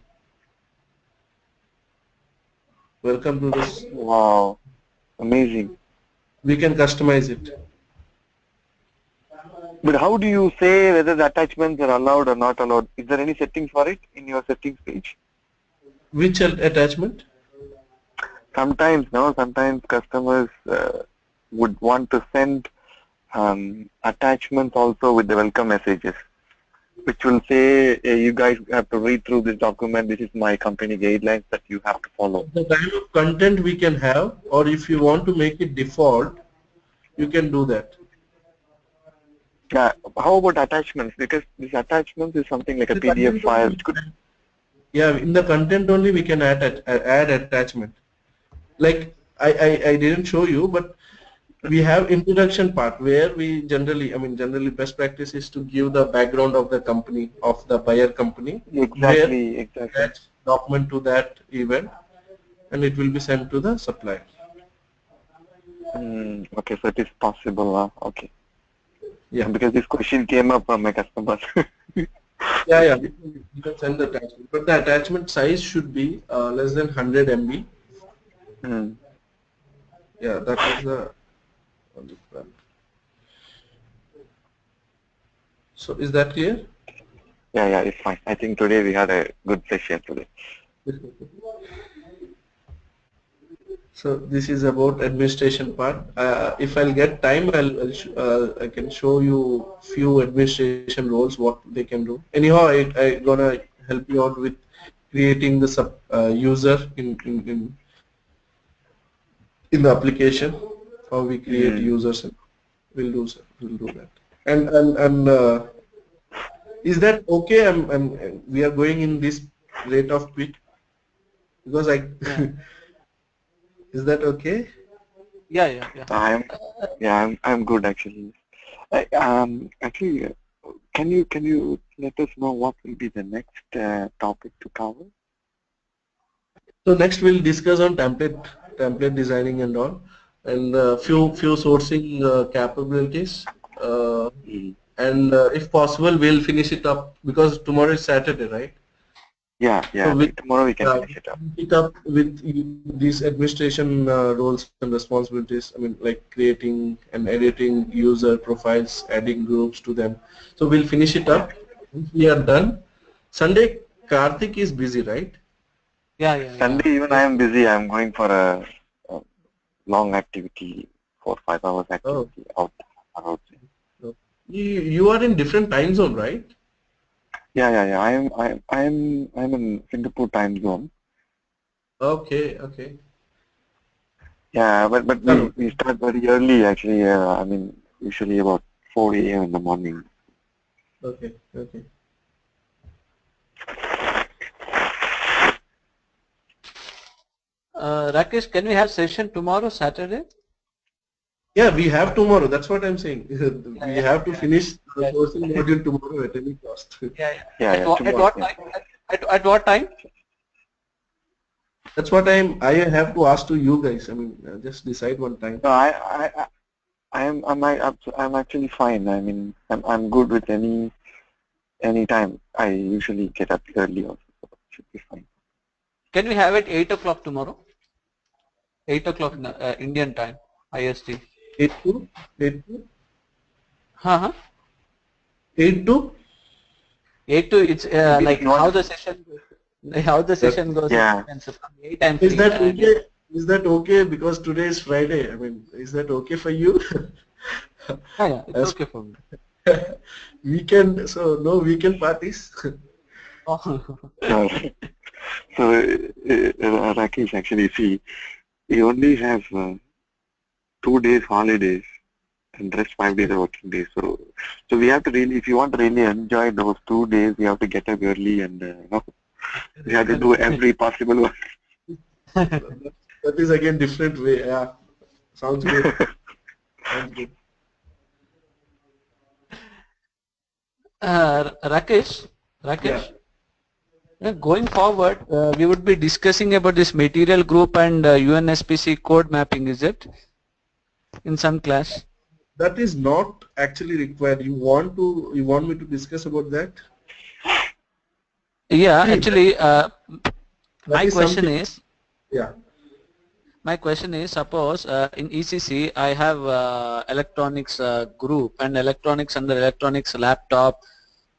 Welcome to this. Wow, amazing. We can customize it. But how do you say whether the attachments are allowed or not allowed? Is there any settings for it in your settings page? Which attachment? Sometimes customers would want to send attachments also with the welcome messages, which will say, you guys have to read through this document. This is my company guidelines that you have to follow. The kind of content we can have, or if you want to make it default, you can do that. Yeah. How about attachments? Because this attachments is something like a PDF file. Yeah, in the content only we can add attachment. Like I didn't show you, but we have introduction part where we generally best practice is to give the background of the company, of the buyer company. Exactly. Attach document to that event, and it will be sent to the supplier. Okay, so it is possible. Okay. Yeah. Because this question came up from my customers. Yeah. You can send the attachment, but the attachment size should be less than 100 MB. Yeah, that is the. So is that clear? Yeah, it's fine. I think today we had a good session today. So this is about administration part. If I'll get time, I can show you few administration roles what they can do. Anyhow, I gonna help you out with creating the user in the application. How we create users. We'll do that. And is that okay? We are going in this rate of quick because is that okay? Yeah. I'm good actually. Actually, can you let us know what will be the next topic to cover? So next we'll discuss on template designing and all, and few sourcing capabilities. And if possible, we'll finish it up because tomorrow is Saturday, right? Yeah. So tomorrow we can finish it up. It up with these administration roles and responsibilities. I mean, like creating and editing user profiles, adding groups to them. So we'll finish it up. Once we are done. Sunday, Karthik is busy, right? Yeah. Sunday even I am busy. I am going for a long activity, 4 or 5 hours activity out. You are in different time zone, right? Yeah. I'm in Singapore time zone. Okay. Yeah, but we start very early actually. I mean, usually about 4 a.m. in the morning. Okay. Rakesh, can we have session tomorrow, Saturday? Yeah, we have tomorrow. That's what I'm saying. We have to finish the sourcing module tomorrow at any cost. Yeah. At what time? That's what I have to ask to you guys. I mean, just decide one time. No, I'm actually fine. I mean, I'm good with any time. I usually get up early also, so it should be fine. Can we have it 8 o'clock tomorrow? 8 o'clock Indian time, IST. 8 to? 8 to 8 to it's like how the session goes. Yeah. And so from 8 I'm is free. that okay? Is that okay? Because today is Friday. I mean, is that okay for you? Yeah, it's As okay for me. weekend, so no weekend parties. So, Rakesh, actually, see, we only have 2 days holidays and rest 5 days are working days. So we have to really, if you want to really enjoy those 2 days, you have to get up early and you have to do every possible work. That is again different way. Yeah, sounds good. Sounds good. Rakesh, Yeah, going forward, we would be discussing about this material group and UNSPC code mapping, is it? In some class? that is not actually required. You want me to discuss about that? Yeah, See, actually, that my is question something. is, Yeah, suppose in ECC I have electronics group and electronics under electronics laptop,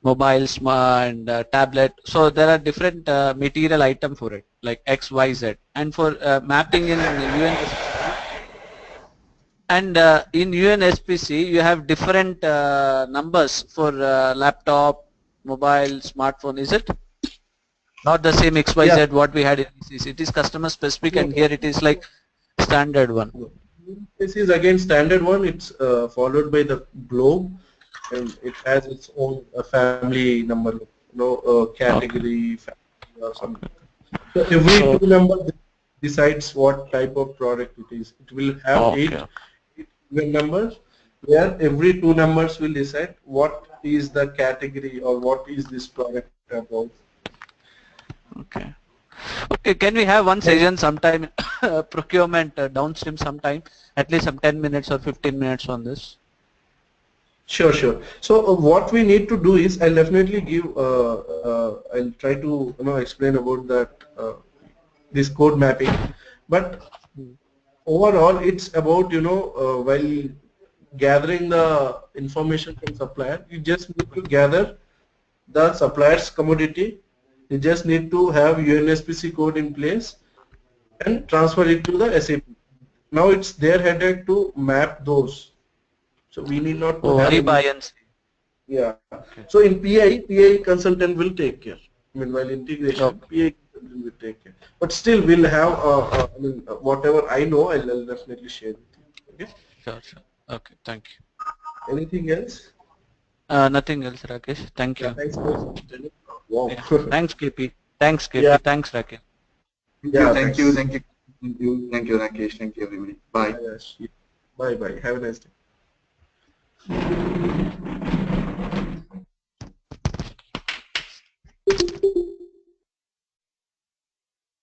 mobiles and tablet. So there are different material item for it, like X, Y, Z. And for mapping in UNSPC, and in UNSPC you have different numbers for laptop, mobile, smartphone. Is it not the same yeah. XYZ what we had in ECC? It is customer specific, No, and here it is like standard one. no. This is again standard one. It's followed by the globe, and it has its own family number, Okay. category, family or something. So every So two number decides what type of product it is. It will have okay. eight even numbers, where every two numbers will decide what is the category or what is this product about. Okay. Okay. Can we have one And session sometime procurement downstream sometime, at least some 10 minutes or 15 minutes on this? sure, sure. So what we need to do is I'll definitely give. I'll try to explain about that this code mapping, but overall it's about while gathering the information from supplier, you just need to gather the supplier's commodity. You just need to have UNSPC code in place and transfer it to the SAP. Now it's their headache to map those. So we need not to Oh, have Ariba any. INC. Yeah. Okay. So in PI consultant will take care. I mean, while integration, Okay. PI consultant will take care. But still, we'll have. I mean, whatever I know, I'll definitely share with you. Okay. Sure, sure. Okay. Thank you. Anything else? Nothing else, Rakesh. Thank Yeah. you. Thanks for telling. Wow. Yeah. Thanks, KP. Thanks, Yeah. KP. Thanks, Rakesh. Thank you, Yeah. thank you, Thanks. thank you, thank you, Rakesh, thank you, everybody. Yeah. Bye. Yes. Bye. Bye. Have a nice day.